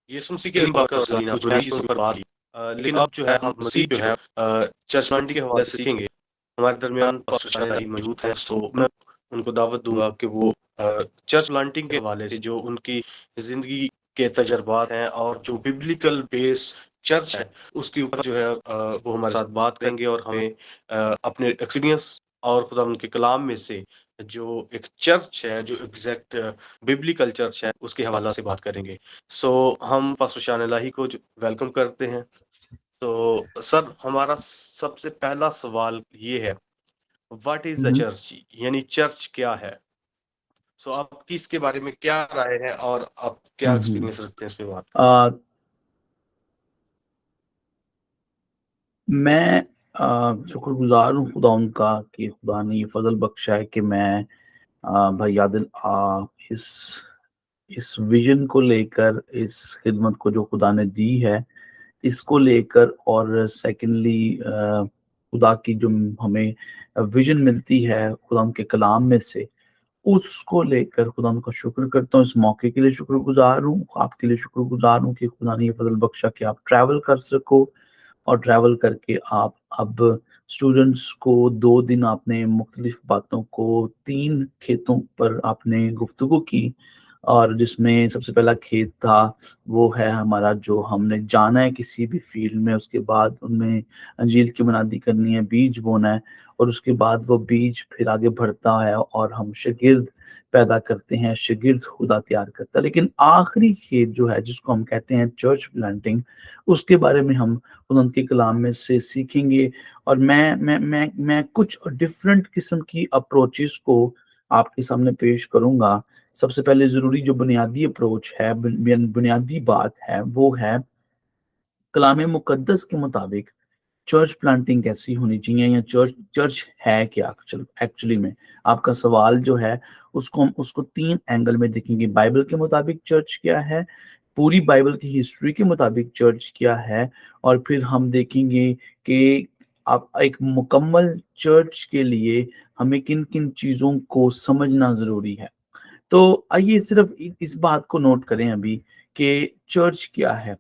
یسوع مسیح کے پاک کا رسول نے کچھ نئی چیزوں پر بات کی، لیکن اب جو ہے ہم مزید جو ہے چرچ پلانٹنگ کے حوالے سے سیکھیں گے۔ ہمارے درمیان پاسٹر شاہ علی موجود ہیں، تو میں ان کو دعوت دوں گا کہ وہ چرچ پلانٹنگ کے حوالے سے جو ان کی زندگی کے تجربات ہیں اور جو ببلیکل بیس چرچ ہے اس کے اوپر جو ہے وہ ہمارے ساتھ بات کریں گے، اور ہمیں اپنے ایکسپیرینس اور خدا ان کے کلام میں سے جو ایک چرچ ہے، جو ایگزیکٹ ببلیکل چرچ ہے، اس کے حوالہ سے بات کریں گے۔ سو ہم پاسٹر شاہ الہی کو ویلکم کرتے ہیں۔ تو سر، ہمارا سب سے پہلا سوال یہ ہے، واٹ از اے چرچ؟ یعنی چرچ کیا ہے؟ سو آپ کی اس کے بارے میں کیا رائے ہے اور آپ کیا ایکسپیرینس رکھتے ہیں اس پہ بات کریں؟ میں شکر گزار ہوں خدا ان کا کہ خدا نے یہ فضل بخشا ہے کہ میں بھائی عادل اس ویژن کو لے کر، اس خدمت کو جو خدا نے دی ہے اس کو لے کر، اور سیکنڈلی خدا کی جو ہمیں ویژن ملتی ہے خدا ان کے کلام میں سے، اس کو لے کر خدا ان کا شکر کرتا ہوں۔ اس موقع کے لیے شکر گزار ہوں، آپ کے لیے شکر گزار ہوں کہ خدا نے یہ فضل بخشا کہ آپ ٹریول کر سکو، اور ٹریول کر کے آپ اب اسٹوڈنٹس کو 2 دن آپ نے مختلف باتوں کو 3 کھیتوں پر آپ نے گفتگو کی، اور جس میں سب سے پہلا کھیت تھا وہ ہے ہمارا جو ہم نے جانا ہے کسی بھی فیلڈ میں، اس کے بعد ان میں انجیل کی منادی کرنی ہے، بیج بونا ہے، اور اس کے بعد وہ بیج پھر آگے بڑھتا ہے اور ہم شاگرد پیدا کرتے ہیں، شاگرد خدا تیار کرتا ہے۔ لیکن آخری کھیت جو ہے جس کو ہم کہتے ہیں چرچ پلانٹنگ، اس کے بارے میں ہم ان کے کلام میں سے سیکھیں گے، اور میں کچھ ڈفرینٹ قسم کی اپروچز کو آپ کے سامنے پیش کروں گا۔ سب سے پہلے ضروری جو بنیادی اپروچ ہے، بنیادی بات ہے، وہ ہے کلام مقدس کے مطابق چرچ پلانٹنگ کیسی ہونی چاہیے، یا چرچ ہے کیا ایکچولی میں۔ آپ کا سوال جو ہے اس کو 3 اینگل میں دیکھیں گے۔ بائبل کے مطابق چرچ کیا ہے، پوری بائبل کی ہسٹری کے مطابق چرچ کیا ہے، اور پھر ہم دیکھیں گے کہ آپ ایک مکمل چرچ کے لیے ہمیں کن کن چیزوں کو سمجھنا ضروری ہے۔ تو آئیے صرف اس بات کو نوٹ کریں ابھی کہ چرچ کیا ہے۔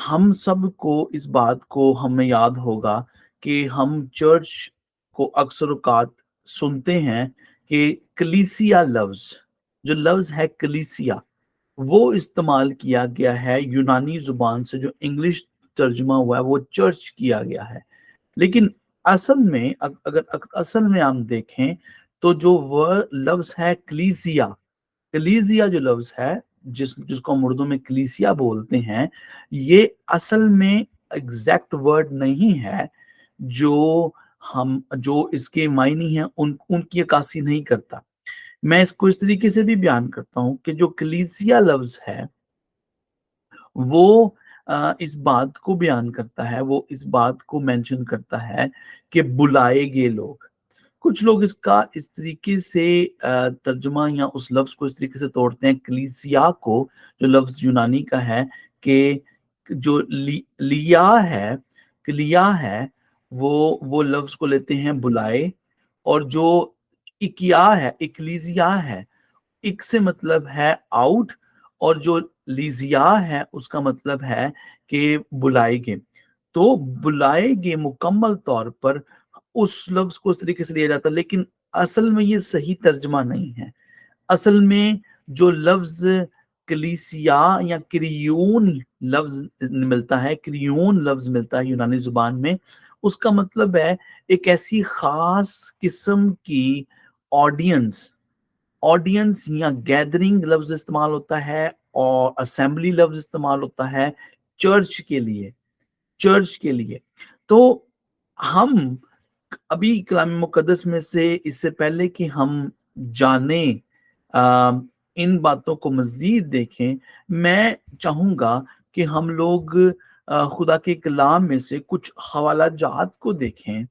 ہم سب کو اس بات کو ہمیں یاد ہوگا کہ ہم چرچ کو اکثر اوقات سنتے ہیں کہ کلیسیا جو لفظ ہے کلیسیا، وہ استعمال کیا گیا ہے یونانی زبان سے، جو انگلش ترجمہ ہوا ہے وہ چرچ کیا گیا ہے۔ لیکن اصل میں اصل میں ہم دیکھیں تو جو وہ لفظ ہے کلیسیا جو لفظ ہے جس کو ہم اردو میں کلیسیا بولتے ہیں، یہ اصل میں ایگزیکٹ ورڈ نہیں ہے جو اس کے معنی ہیں ان کی عکاسی نہیں کرتا۔ میں اس کو اس طریقے سے بھی بیان کرتا ہوں کہ جو کلیسیا لفظ ہے وہ اس بات کو بیان کرتا ہے، وہ اس بات کو مینشن کرتا ہے کہ بلائے گئے لوگ۔ کچھ لوگ اس کا اس طریقے سے ترجمہ یا اس لفظ کو اس طریقے سے توڑتے ہیں، کلیسیا کو، جو لفظ یونانی کا ہے، کہ جو کلیا ہے وہ لفظ کو لیتے ہیں بلائے، اور جو اکلیزیا ہے، ایک سے مطلب ہے آؤٹ، اور جو لیزیا ہے اس کا مطلب ہے کہ بلائے گے۔ تو بلائے گے مکمل طور پر اس لفظ کو اس طریقے سے لیا جاتا ہے، لیکن اصل میں یہ صحیح ترجمہ نہیں ہے۔ اصل میں جو لفظ کلیسیا یا کریون لفظ ملتا ہے، یونانی زبان میں، اس کا مطلب ہے ایک ایسی خاص قسم کی آڈینس یا گیدرنگ لفظ استعمال ہوتا ہے، اور اسمبلی لفظ استعمال ہوتا ہے چرچ کے لیے۔ تو ہم ابھی کلام مقدس میں سے، اس سے پہلے کہ ہم جانیں ان باتوں کو مزید دیکھیں، میں چاہوں گا کہ ہم لوگ خدا کے کلام میں سے کچھ حوالہ جات کو دیکھیں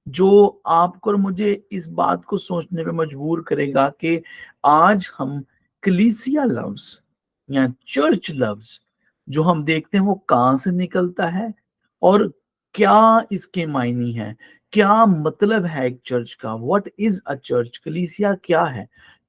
جو آپ کو اور مجھے اس بات کو سوچنے پہ مجبور کرے گا کہ آج ہم کلیسیا لفظ یا چرچ لفظ جو ہم دیکھتے ہیں وہ کہاں سے نکلتا ہے، اور کیا اس کے معنی ہے، کیا مطلب ہے ایک چرچ کا، واٹ از اے چرچ، کلیسیا کیا ہے۔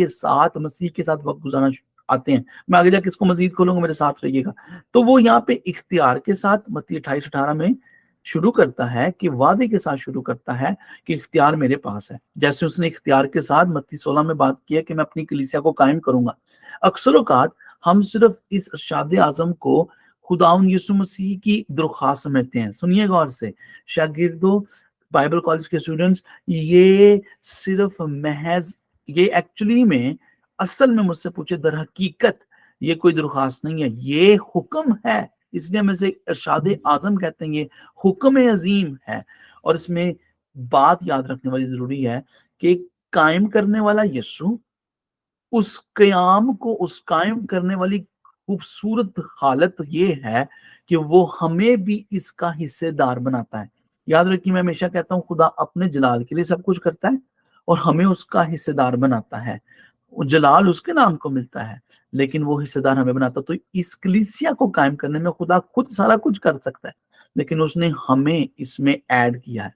کے ساتھ وقت گزارنا آتے ہیں. میں آگے جا کے اس کو مزید کھولوں گا, میرے ساتھ رہیے گا. تو وہ یہاں پہ اختیار کے ساتھ متی 28:18 میں شروع کرتا ہے, کہ وعدے کے ساتھ شروع کرتا ہے کہ اختیار میرے پاس ہے. جیسے اس نے اختیار کے ساتھ متی 16 میں بات کی ہے کہ میں اپنی کلیسیا کو قائم کروں گا. اکثر اوقات ہم صرف اس ارشاد اعظم کو خداوند یسوع مسیح کی درخواست سمجھتے ہیں. سنیے غور سے شاگردوں, بائبل کالج کے اسٹوڈنٹس, یہ صرف محض, یہ ایکچولی میں اصل میں مجھ سے پوچھے در حقیقت یہ کوئی درخواست نہیں ہے, یہ حکم ہے. اس لیے ہم اسے ارشاد اعظم کہتے ہیں, یہ حکم عظیم ہے. اور اس میں بات یاد رکھنے والی ضروری ہے کہ قائم کرنے والا یسوع, اس قیام کو, اس قائم کرنے والی خوبصورت حالت یہ ہے کہ وہ ہمیں بھی اس کا حصے دار بناتا ہے. یاد رکھیے, میں ہمیشہ کہتا ہوں خدا اپنے جلال کے لیے سب کچھ کرتا ہے اور ہمیں اس کا حصے دار بناتا ہے. جلال اس کے نام کو ملتا ہے لیکن وہ حصے دار ہمیں بناتا. تو اس کلیسیا کو قائم کرنے میں خدا خود سارا کچھ کر سکتا ہے لیکن اس نے ہمیں اس میں ایڈ کیا ہے.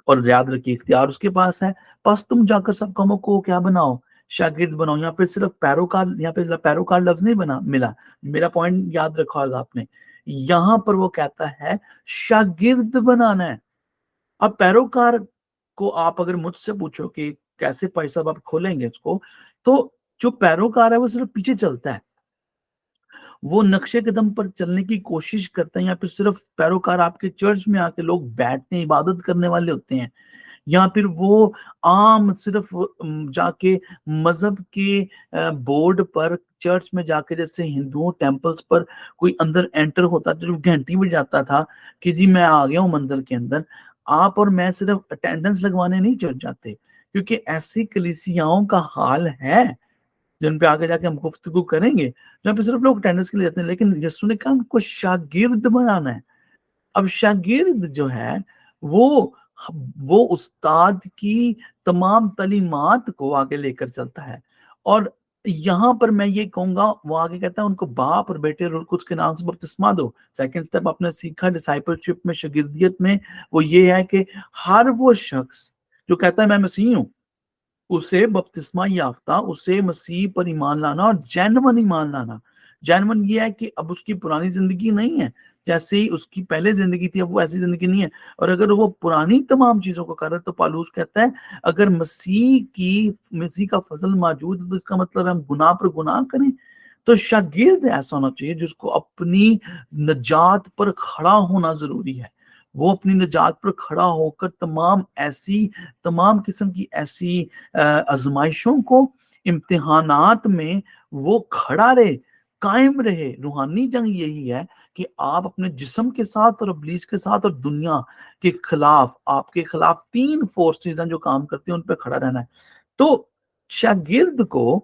اور یاد رکھیے اختیار اس کے پاس ہے. پس تم جا کر سب قوموں کو کیا بناؤ, شاگرد بناؤ. یہاں پہ صرف پیروکار, یہاں پہ پیروکار لفظ نہیں ملا, میرا پوائنٹ یاد رکھا ہوگا آپ نے. یہاں پر وہ کہتا ہے شاگرد بنانا ہے. اب پیروکار کو آپ اگر مجھ سے پوچھو کہ کیسے بھائی صاحب آپ کھولیں گے اس کو, تو جو پیروکار ہے وہ صرف پیچھے چلتا ہے, وہ نقشے قدم پر چلنے کی کوشش کرتے ہیں. یا پھر صرف پیروکار آپ کے چرچ میں آ کے لوگ بیٹھتے ہیں, عبادت کرنے والے ہوتے ہیں, یا پھر وہ عام صرف جا کے مذہب کے بورڈ پر چرچ میں جا کے, جیسے ہندوؤں ٹیمپلز پر کوئی اندر انٹر ہوتا تھا, جو گھنٹی میں جاتا تھا کہ جی میں آ گیا ہوں مندر کے اندر. آپ اور میں صرف اٹینڈنس لگوانے نہیں چرچ جاتے, کیونکہ ایسی کلیسیاؤں کا حال ہے جن پہ آگے جا کے ہم گفتگو کریں گے, جہاں پہ صرف لوگ اٹینڈنس کے لیے جاتے ہیں. لیکن یسوع نے کہا ان کو شاگرد بنانا ہے. اب شاگرد جو ہے وہ استاد کی تمام تعلیمات کو آگے لے کر چلتا ہے. اور یہاں پر میں یہ کہوں گا, وہ آگے کہتا ہے ان کو باپ اور بیٹے اور روح القدس کے نام سے بپتسمہ دو. سیکنڈ سٹیپ آپ نے سیکھا ڈسائپلشپ میں, شاگردیت میں, وہ یہ ہے کہ ہر وہ شخص جو کہتا ہے میں مسیح ہوں, اسے بپتسمہ یافتہ, اسے مسیح پر ایمان لانا اور جینون ایمان لانا. جینون یہ ہے کہ اب اس کی پرانی زندگی نہیں ہے جیسے ہی اس کی پہلے زندگی تھی, اب وہ ایسی زندگی نہیں ہے. اور اگر وہ پرانی تمام چیزوں کو کر رہا ہے تو پالوس کہتا ہے اگر مسیح کا فضل موجود ہے تو اس کا مطلب ہے ہم گناہ پر گناہ کریں. تو شاگرد ایسا ہونا چاہیے جس کو اپنی نجات پر کھڑا ہونا ضروری ہے. وہ اپنی نجات پر کھڑا ہو کر تمام قسم کی ایسی آزمائشوں کو, امتحانات میں وہ کھڑا رہے, قائم رہے. روحانی جنگ یہی ہے کہ آپ اپنے جسم کے ساتھ اور ابلیس کے ساتھ اور دنیا کے خلاف, آپ کے خلاف 3 فورسز ہیں جو کام کرتے ہیں, ان پہ کھڑا رہنا ہے. تو شاگرد کو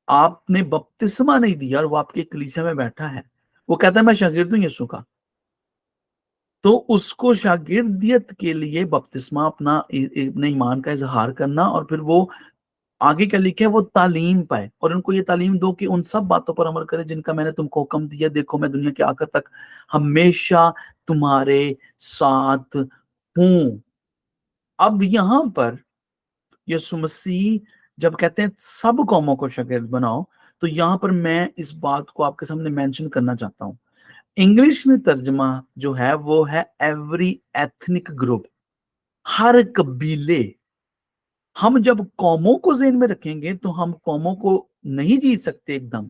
آپ نے بپتسمہ نہیں دیا اور وہ آپ کے کلیسیا میں بیٹھا ہے, وہ کہتا ہے میں شاگرد ہوں یسوع کا, تو اس کو شاگردیت کے لیے بپتسمہ اپنا ایمان کا اظہار کرنا, اور پھر وہ آگے کیا لکھے, وہ تعلیم پائے اور ان کو یہ تعلیم دو کہ ان سب باتوں پر عمل کرے جن کا میں نے تم کو حکم دیا. دیکھو میں دنیا کے آخر تک ہمیشہ تمہارے ساتھ ہوں. اب یہاں پر یسوع مسیح جب کہتے ہیں سب قوموں کو شاگرد بناؤ, تو یہاں پر میں اس بات کو آپ کے سامنے مینشن کرنا چاہتا ہوں. انگلش میں ترجمہ جو ہے وہ ہے ایوری ایتھنک گروپ, ہر قبیلے. ہم جب قوموں کو ذہن میں رکھیں گے تو ہم قوموں کو نہیں جیت سکتے ایک دم.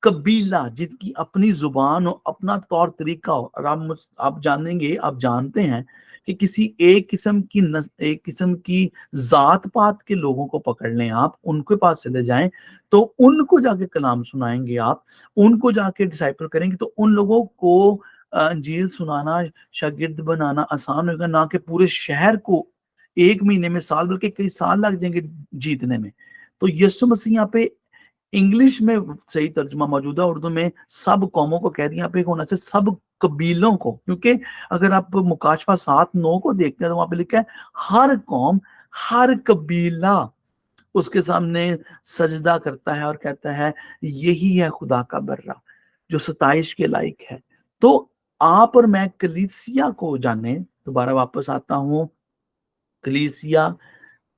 قبیلہ جن کی اپنی زبان ہو, اپنا طور طریقہ ہو. اور آپ جانیں گے, آپ جانتے ہیں کہ کسی ایک قسم کی ذات پات کے لوگوں کو پکڑ لیں, آپ ان کے پاس چلے جائیں تو ان کو جا کے کلام سنائیں گے, آپ ان کو جا کے ڈسائپل کریں گے, تو ان لوگوں کو انجیل سنانا, شاگرد بنانا آسان ہوگا, نہ کہ پورے شہر کو 1 مہینے میں, سال بلکہ کئی سال لگ جائیں گے جیتنے میں. تو یسوع مسیح یہاں پہ انگلش میں صحیح ترجمہ موجودہ اردو میں سب قوموں کو کہہ دیا, یہاں پہ ہونا چاہیے سب قبیلوں کو, کیونکہ اگر آپ مکاشفہ 7:9 کو دیکھتے ہیں تو وہاں پہ لکھا ہے ہر قوم, ہر قبیلہ اس کے سامنے سجدہ کرتا ہے اور کہتا ہے یہی ہے خدا کا برہ جو ستائش کے لائق ہے. تو آپ اور میں کلیسیا کو جانیں, دوبارہ واپس آتا ہوں, کلیسیا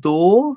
2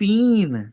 3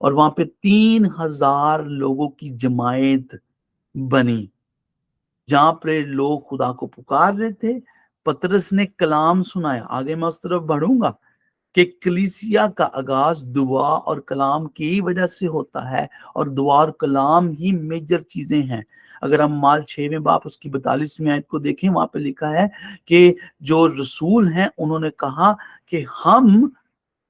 اور وہاں پہ 3000 لوگوں کی جماعت بنی جہاں پہ لوگ خدا کو پکار رہے تھے. پطرس نے کلام سنایا. آگے میں اس طرف بڑھوں گا کہ کلیسیا کا آغاز دعا اور کلام کی وجہ سے ہوتا ہے، اور دعا اور کلام ہی میجر چیزیں ہیں. اگر ہم مال 6 باب اس کی 42ویں آیت کو دیکھیں، وہاں پہ لکھا ہے کہ جو رسول ہیں انہوں نے کہا کہ ہم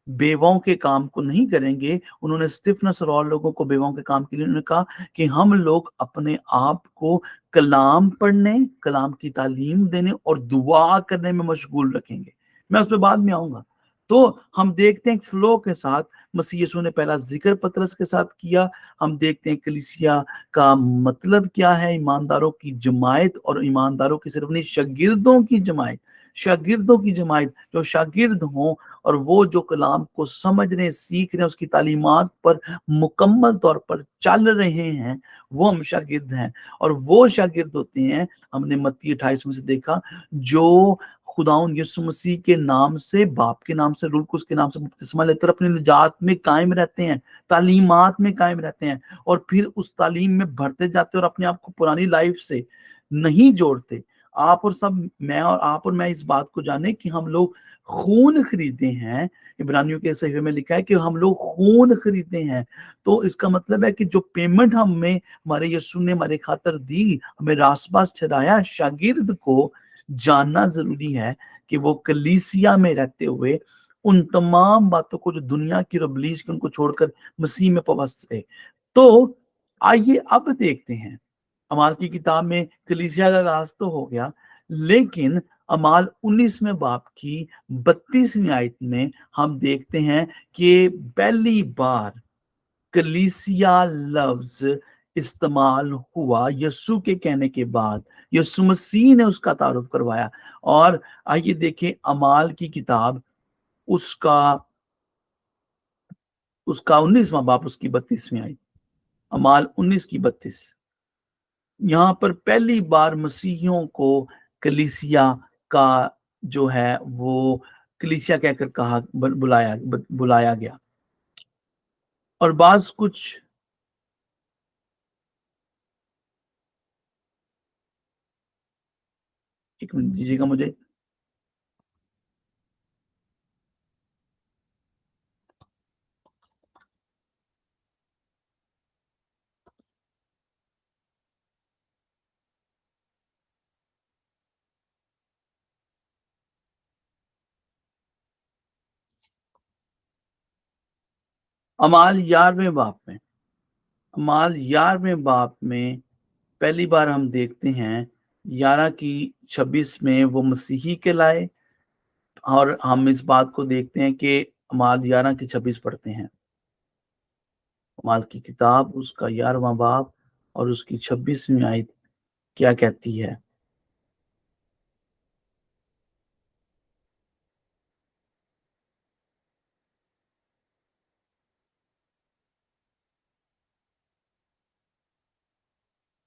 بیواؤں کے کام کو نہیں کریں گے. انہوں نے اسٹفنس اور لوگوں کو بیواؤں کے کام کے لیے انہوں نے کہا کہ ہم لوگ اپنے آپ کو کلام پڑھنے، کلام کی تعلیم دینے اور دعا کرنے میں مشغول رکھیں گے. میں اس پہ بعد میں آؤں گا. تو ہم دیکھتے ہیں فلو کے ساتھ مسیح یسوع نے پہلا ذکر پطرس کے ساتھ کیا. ہم دیکھتے ہیں کلیسیا کا مطلب کیا ہے، ایمانداروں کی جماعت، اور ایمانداروں کی صرف نہیں، شاگردوں کی جماعت. شاگردوں کی جماعت جو شاگرد ہوں اور وہ جو کلام کو سمجھ رہے ہیں، سیکھ رہے ہیں، اس کی تعلیمات پر مکمل طور پر چل رہے ہیں، وہ ہم شاگرد ہیں. اور وہ شاگرد ہوتے ہیں، ہم نے متی 28 میں سے دیکھا، جو خداوند یسوع مسیح کے نام سے، باپ کے نام سے، روح القدس کے نام سے بپتسمہ لیتے اور اپنی نجات میں قائم رہتے ہیں، تعلیمات میں قائم رہتے ہیں، اور پھر اس تعلیم میں بڑھتے جاتے اور اپنے آپ کو پرانی لائف سے نہیں جوڑتے. آپ اور سب، میں اور آپ اور میں اس بات کو جانیں کہ ہم لوگ خون خریدے ہیں. عبرانیوں کے صحیفے میں لکھا ہے کہ ہم لوگ خون خریدے ہیں. تو اس کا مطلب ہے کہ جو پیمنٹ ہمیں ہمارے یسوع نے ہمارے خاطر دی، ہمیں راست باز ٹھہرایا. شاگرد کو جاننا ضروری ہے کہ وہ کلیسیا میں رہتے ہوئے ان تمام باتوں کو جو دنیا کی اور ابلیس کی، ان کو چھوڑ کر مسیح میں پابند رہے. تو آئیے اب دیکھتے ہیں اعمال کی کتاب میں کلیسیا کا آغاز تو ہو گیا، لیکن اعمال 19 باب کی 32ویں آیت میں ہم دیکھتے ہیں کہ پہلی بار کلیسیا لفظ استعمال ہوا یسوع کے کہنے کے بعد. یسوع مسیح نے اس کا تعارف کروایا. اور آئیے دیکھیں اعمال کی کتاب اس کا 19واں باب اس کی 32ویں آیت. اعمال 19 کی 32. یہاں پر پہلی بار مسیحیوں کو کلیسیا کا جو ہے وہ کلیسیا کہہ کر کہا بلایا گیا. اور بعض کچھ ایک منٹ دیجیے گا مجھے. اعمال 11ویں باب میں پہلی بار ہم دیکھتے ہیں 11 کی 26 میں وہ مسیحی کہلائے. اور ہم اس بات کو دیکھتے ہیں کہ اعمال 11 کی 26 پڑھتے ہیں. اعمال کی کتاب اس کا 11واں باب اور اس کی 26ویں آیت کیا کہتی ہے.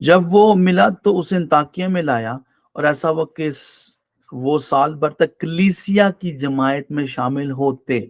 جب وہ ملا تو اسے انطاکیہ میں لایا، اور ایسا ہوا کہ وہ سال بھر تک کلیسیا کی جماعت میں شامل ہوتے.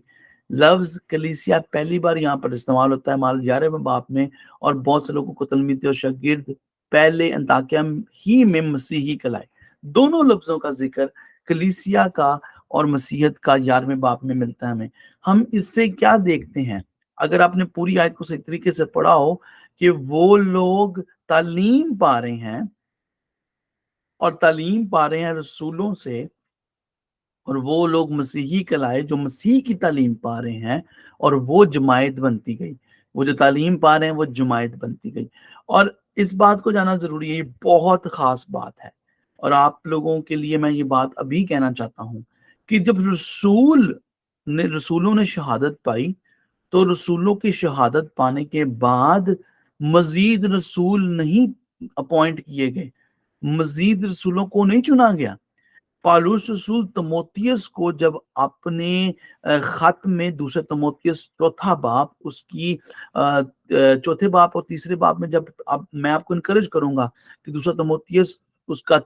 لفظ کلیسیا پہلی بار یہاں پر استعمال ہوتا ہے اعمال 11 باب میں، اور بہت سے لوگوں کو تلمیذ اور شاگرد پہلے انطاکیہ ہی میں مسیحی کہلائے. دونوں لفظوں کا ذکر کلیسیا کا اور مسیحیت کا 11 باب میں ملتا ہے ہمیں. ہم اس سے کیا دیکھتے ہیں؟ اگر آپ نے پوری آیت کو صحیح طریقے سے پڑھا ہو کہ وہ لوگ تعلیم پا رہے ہیں، اور تعلیم پا رہے ہیں رسولوں سے، اور وہ لوگ مسیحی کہلائے جو مسیح کی تعلیم پا رہے ہیں، اور وہ جماعت بنتی گئی. وہ جو تعلیم پا رہے ہیں وہ جماعت بنتی گئی. اور اس بات کو جاننا ضروری ہے، یہ بہت خاص بات ہے. اور آپ لوگوں کے لیے میں یہ بات ابھی کہنا چاہتا ہوں کہ جب رسولوں نے شہادت پائی، تو رسولوں کی شہادت پانے کے بعد مزید رسول نہیں اپوائنٹ کیے گئے، مزید رسولوں کو نہیں چنا گیا. پالوس رسول تموتیس کو جب اپنے خط میں دوسرے تموتیس چوتھا باب اس کی چوتھے باب اور تیسرے باب میں، جب میں آپ کو انکریج کروں گا کہ دوسرا تموتیس اس کا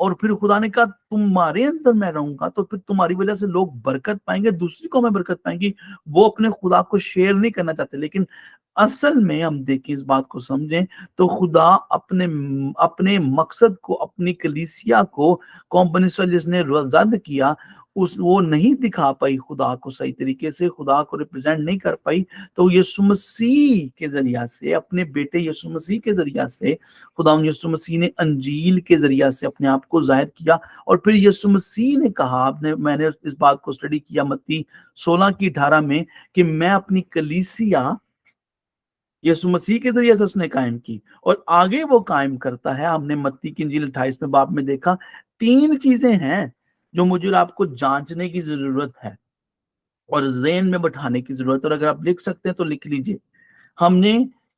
اور پھر خدا نے کہا تمہارے اندر میں رہوں گا تو پھر تمہاری وجہ سے لوگ برکت پائیں گے, دوسری قومیں برکت پائیں گی. وہ اپنے خدا کو شیئر نہیں کرنا چاہتے, لیکن اصل میں ہم دیکھیں اس بات کو سمجھیں تو خدا اپنے مقصد کو, اپنی کلیسیا کو, قوم بنی اسرائیل جس نے رد کیا, وہ نہیں دکھا پائی خدا کو صحیح طریقے سے, خدا کو ریپرزینٹ نہیں کر پائی. تو یسوع مسیح کے ذریعہ سے, اپنے بیٹے یسوع مسیح کے ذریعہ سے, خدا یسوع مسیح نے انجیل کے ذریعہ سے اپنے آپ کو ظاہر کیا. اور پھر یسوع مسیح نے کہا, میں نے اس بات کو اسٹڈی کیا متی 16:18 میں, کہ میں اپنی کلیسیا یسوع مسیح کے ذریعے سے اس نے قائم کی, اور آگے وہ قائم کرتا ہے. ہم نے متی کی انجیل 28 باب میں دیکھا 3 چیزیں ہیں جو مجھے اور آپ کو جانچنے کی ضرورت ہے اور ذہن میں بٹھانے کی ضرورت ہے, اور اگر آپ لکھ سکتے ہیں تو لکھ لیجئے. ہم نے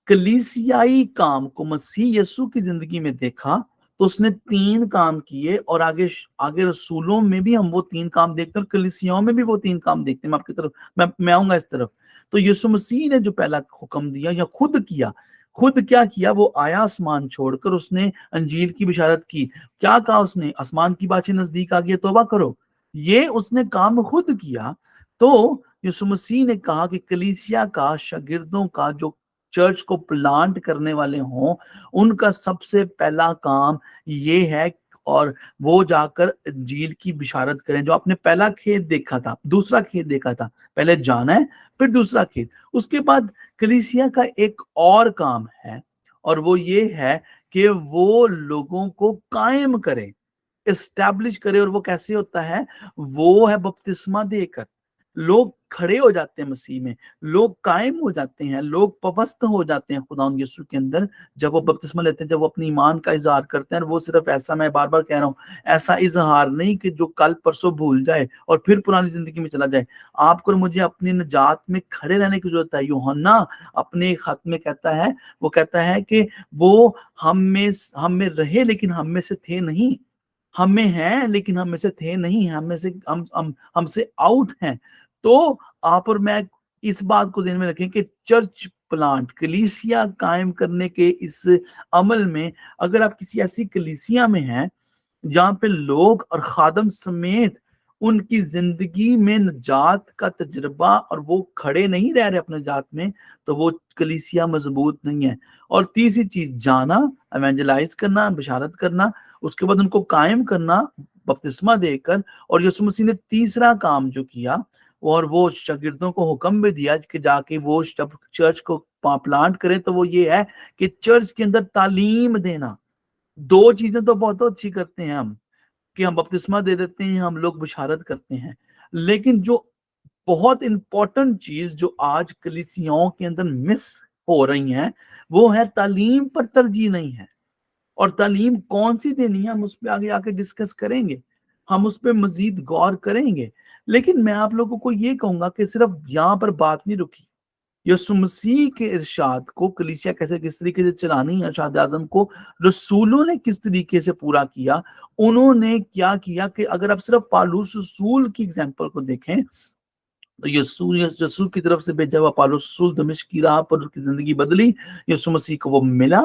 کلیسیائی کام کو مسیح یسوع کی زندگی میں دیکھا تو اس نے 3 کام کیے, اور آگے رسولوں میں بھی ہم وہ 3 کام دیکھتے ہیں, اور کلیسیاؤں میں بھی وہ 3 کام دیکھتے ہیں. میں آپ کی طرف میں آؤں گا اس طرف. تو یسوع مسیح نے جو پہلا حکم دیا یا خود کیا کیا, وہ آیا آسمان چھوڑ کر, اس نے انجیل کی بشارت کی. کیا کہا اس نے؟ آسمان کی بادشاہ نزدیک آ گئی, توبہ کرو. یہ اس نے کام خود کیا. تو یسوع مسیح نے کہا کہ کلیسیا کا, شاگردوں کا, جو چرچ کو پلانٹ کرنے والے ہوں, ان کا سب سے پہلا کام یہ ہے, اور وہ جا کر انجیل کی بشارت کریں. جو آپ نے پہلا کھیت دیکھا تھا, دوسرا کھیت دیکھا تھا, پہلے جانا ہے پھر دوسرا کھیت. اس کے بعد کلیسیا کا ایک اور کام ہے, اور وہ یہ ہے کہ وہ لوگوں کو قائم کرے, اسٹیبلش کرے. اور وہ کیسے ہوتا ہے؟ وہ ہے بپتسمہ دے کر. لوگ کھڑے ہو جاتے ہیں مسیح میں, لوگ قائم ہو جاتے ہیں, لوگ پوست ہو جاتے ہیں خدا یسوع کے اندر جب وہ بپتسمہ لیتے ہیں, جب وہ اپنی ایمان کا اظہار کرتے ہیں. اور وہ صرف ایسا, میں بار بار کہہ رہا ہوں, ایسا اظہار نہیں کہ جو کل پرسوں بھول جائے اور پھر پرانی زندگی میں چلا جائے. آپ کو مجھے اپنی نجات میں کھڑے رہنے کی ضرورت ہے. یوحنا اپنے خط میں کہتا ہے, وہ کہتا ہے کہ وہ ہم میں رہے لیکن ہم میں سے تھے نہیں, ہم میں ہیں لیکن ہم میں سے تھے نہیں, ہم سے آؤٹ ہیں. تو آپ اور میں اس بات کو ذہن میں رکھیں کہ چرچ پلانٹ, کلیسیا قائم کرنے کے اس عمل میں, اگر آپ کسی ایسی کلیسیا میں ہیں جہاں پہ لوگ اور خادم سمیت ان کی زندگی میں نجات کا تجربہ اور وہ کھڑے نہیں رہ رہے اپنے نجات میں, تو وہ کلیسیا مضبوط نہیں ہے. اور تیسری چیز, جانا, ایونجلائز کرنا, بشارت کرنا, اس کے بعد ان کو قائم کرنا بپتسمہ دے کر. اور یسوع مسیح نے تیسرا کام جو کیا, اور وہ شاگردوں کو حکم بھی دیا کہ جا کے وہ جب چرچ کو پلانٹ کریں تو وہ یہ ہے کہ چرچ کے اندر تعلیم دینا. 2 چیزیں تو بہت اچھی کرتے ہیں ہم, کہ ہم بپتسمہ دے دیتے ہیں, ہم لوگ بشارت کرتے ہیں, لیکن جو بہت امپورٹنٹ چیز جو آج کلیسیاؤں کے اندر مس ہو رہی ہیں وہ ہے تعلیم پر ترجیح نہیں ہے. اور تعلیم کون سی دینی ہے ہم اس پہ آگے آ کے ڈسکس کریں گے, ہم اس پہ مزید غور کریں گے. لیکن میں آپ لوگوں کو یہ کہوں گا کہ صرف یہاں پر بات نہیں رکی. یسوع مسیح کے ارشاد کو کلیسیا کس طریقے سے چلانی ہے, ارشاد اعظم کو رسولوں نے کس طریقے سے پورا کیا. انہوں نے کیا کیا کہ اگر آپ صرف پالوس رسول کی اگزامپل کو دیکھیں تو یسوع کی طرف سے بھیجا ہوا پالوس رسول دمشق کی راہ پر اس کی زندگی بدلی. یسوع مسیح کو وہ ملا,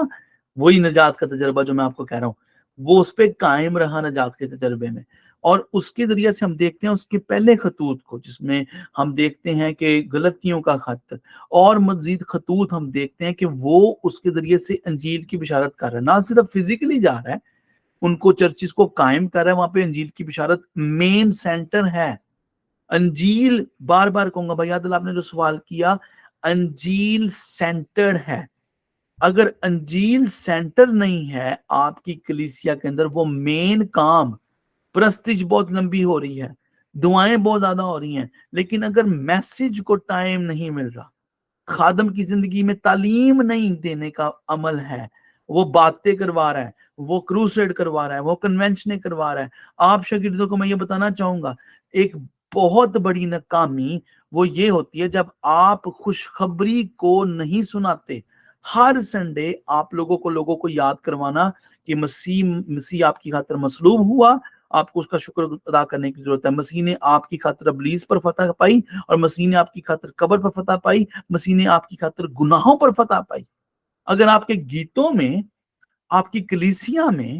وہی نجات کا تجربہ جو میں آپ کو کہہ رہا ہوں, وہ اس پہ قائم رہا نجات کے تجربے میں. اور اس کے ذریعے سے ہم دیکھتے ہیں اس کے پہلے خطوط کو, جس میں ہم دیکھتے ہیں کہ غلطیوں کا خط, اور مزید خطوط ہم دیکھتے ہیں کہ وہ اس کے ذریعے سے انجیل کی بشارت کر رہا ہے. نہ صرف فزیکلی جا رہا ہے, ان کو چرچز کو قائم کر رہا ہے, وہاں پہ انجیل کی بشارت مین سینٹر ہے. انجیل, بار بار کہوں گا بھائی عادل آپ نے جو سوال کیا, انجیل سینٹرڈ ہے. اگر انجیل سینٹر نہیں ہے آپ کی کلیسیا کے اندر, وہ مین کام, پرستش بہت لمبی ہو رہی ہے, دعائیں بہت زیادہ ہو رہی ہیں, لیکن اگر میسج کو ٹائم نہیں مل رہا, خادم کی زندگی میں تعلیم نہیں دینے کا عمل ہے, وہ باتیں کروا رہا ہے, وہ کروسیڈ کروا رہا ہے, وہ کنونشنیں کروا رہا ہے. آپ شاگردوں کو میں یہ بتانا چاہوں گا, ایک بہت بڑی ناکامی وہ یہ ہوتی ہے جب آپ خوشخبری کو نہیں سناتے. ہر سنڈے آپ لوگوں کو یاد کروانا کہ مسیح آپ کی خاطر مصلوب ہوا, آپ کو اس کا شکر ادا کرنے کی ضرورت ہے. مسیح نے آپ کی خاطر ابلیس پر فتح پائی, اور مسیح نے آپ کی خاطر قبر پر فتح پائی, مسیح نے آپ کی خاطر گناہوں پر فتح پائی. اگر آپ کے گیتوں میں, آپ کی کلیسیا میں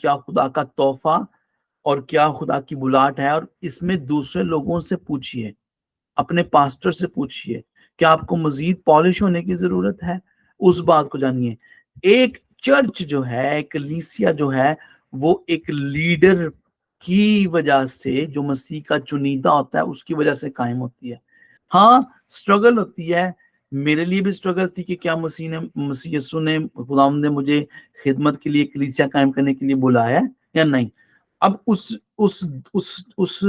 کیا خدا کا تحفہ اور کیا خدا کی بلاٹ ہے، اور اس میں دوسرے لوگوں سے پوچھئے، اپنے پاسٹر سے پوچھئے کہ آپ کو مزید پالش ہونے کی ضرورت ہے، اس بات کو جانیے۔ ایک چرچ جو ہے، ایک کلیسیا جو ہے، وہ ایک لیڈر کی وجہ سے، جو مسیح کا چنیدہ ہوتا ہے اس کی وجہ سے قائم ہوتی ہے۔ ہاں سٹرگل ہوتی ہے، میرے لیے بھی سٹرگل تھی کہ کیا مسیح یسوع نے، خداوند نے مجھے خدمت کے لیے کلیسیا قائم کرنے کے لیے بلایا ہے یا نہیں۔ اب اس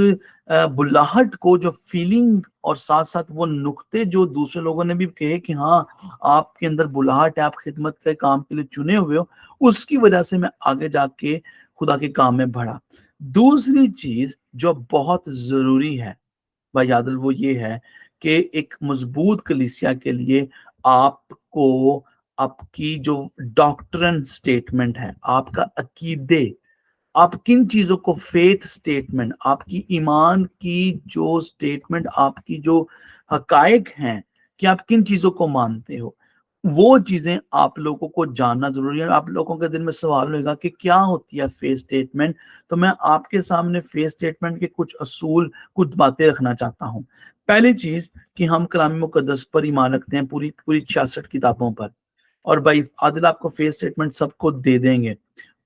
بلاہٹ کو، جو فیلنگ اور ساتھ ساتھ وہ نقطے جو دوسرے لوگوں نے بھی کہے کہ ہاں آپ کے اندر بلاہٹ ہے، آپ خدمت کے کام کے لیے چنے ہوئے ہو، اس کی وجہ سے میں آگے جا کے خدا کے کام میں بڑھا۔ دوسری چیز جو بہت ضروری ہے بھائی عادل، وہ یہ ہے کہ ایک مضبوط کلیسیا کے لیے آپ کو آپ کی جو ڈاکٹرن سٹیٹمنٹ ہے، آپ کا عقیدے، آپ کن چیزوں کو، فیتھ سٹیٹمنٹ، آپ کی ایمان کی جو سٹیٹمنٹ، آپ کی جو حقائق ہیں کہ آپ کن چیزوں کو مانتے ہو، وہ چیزیں آپ لوگوں کو جاننا ضروری ہے۔ آپ لوگوں کے دل میں سوال ہوگا کہ کیا ہوتی ہے فیتھ سٹیٹمنٹ، تو میں آپ کے سامنے فیتھ سٹیٹمنٹ کے کچھ اصول، کچھ باتیں رکھنا چاہتا ہوں۔ پہلی چیز کہ ہم کلام مقدس پر ایمان رکھتے ہیں، پوری 66 کتابوں پر، اور بھائی عادل آپ کو فیتھ سٹیٹمنٹ سب کو دے دیں گے۔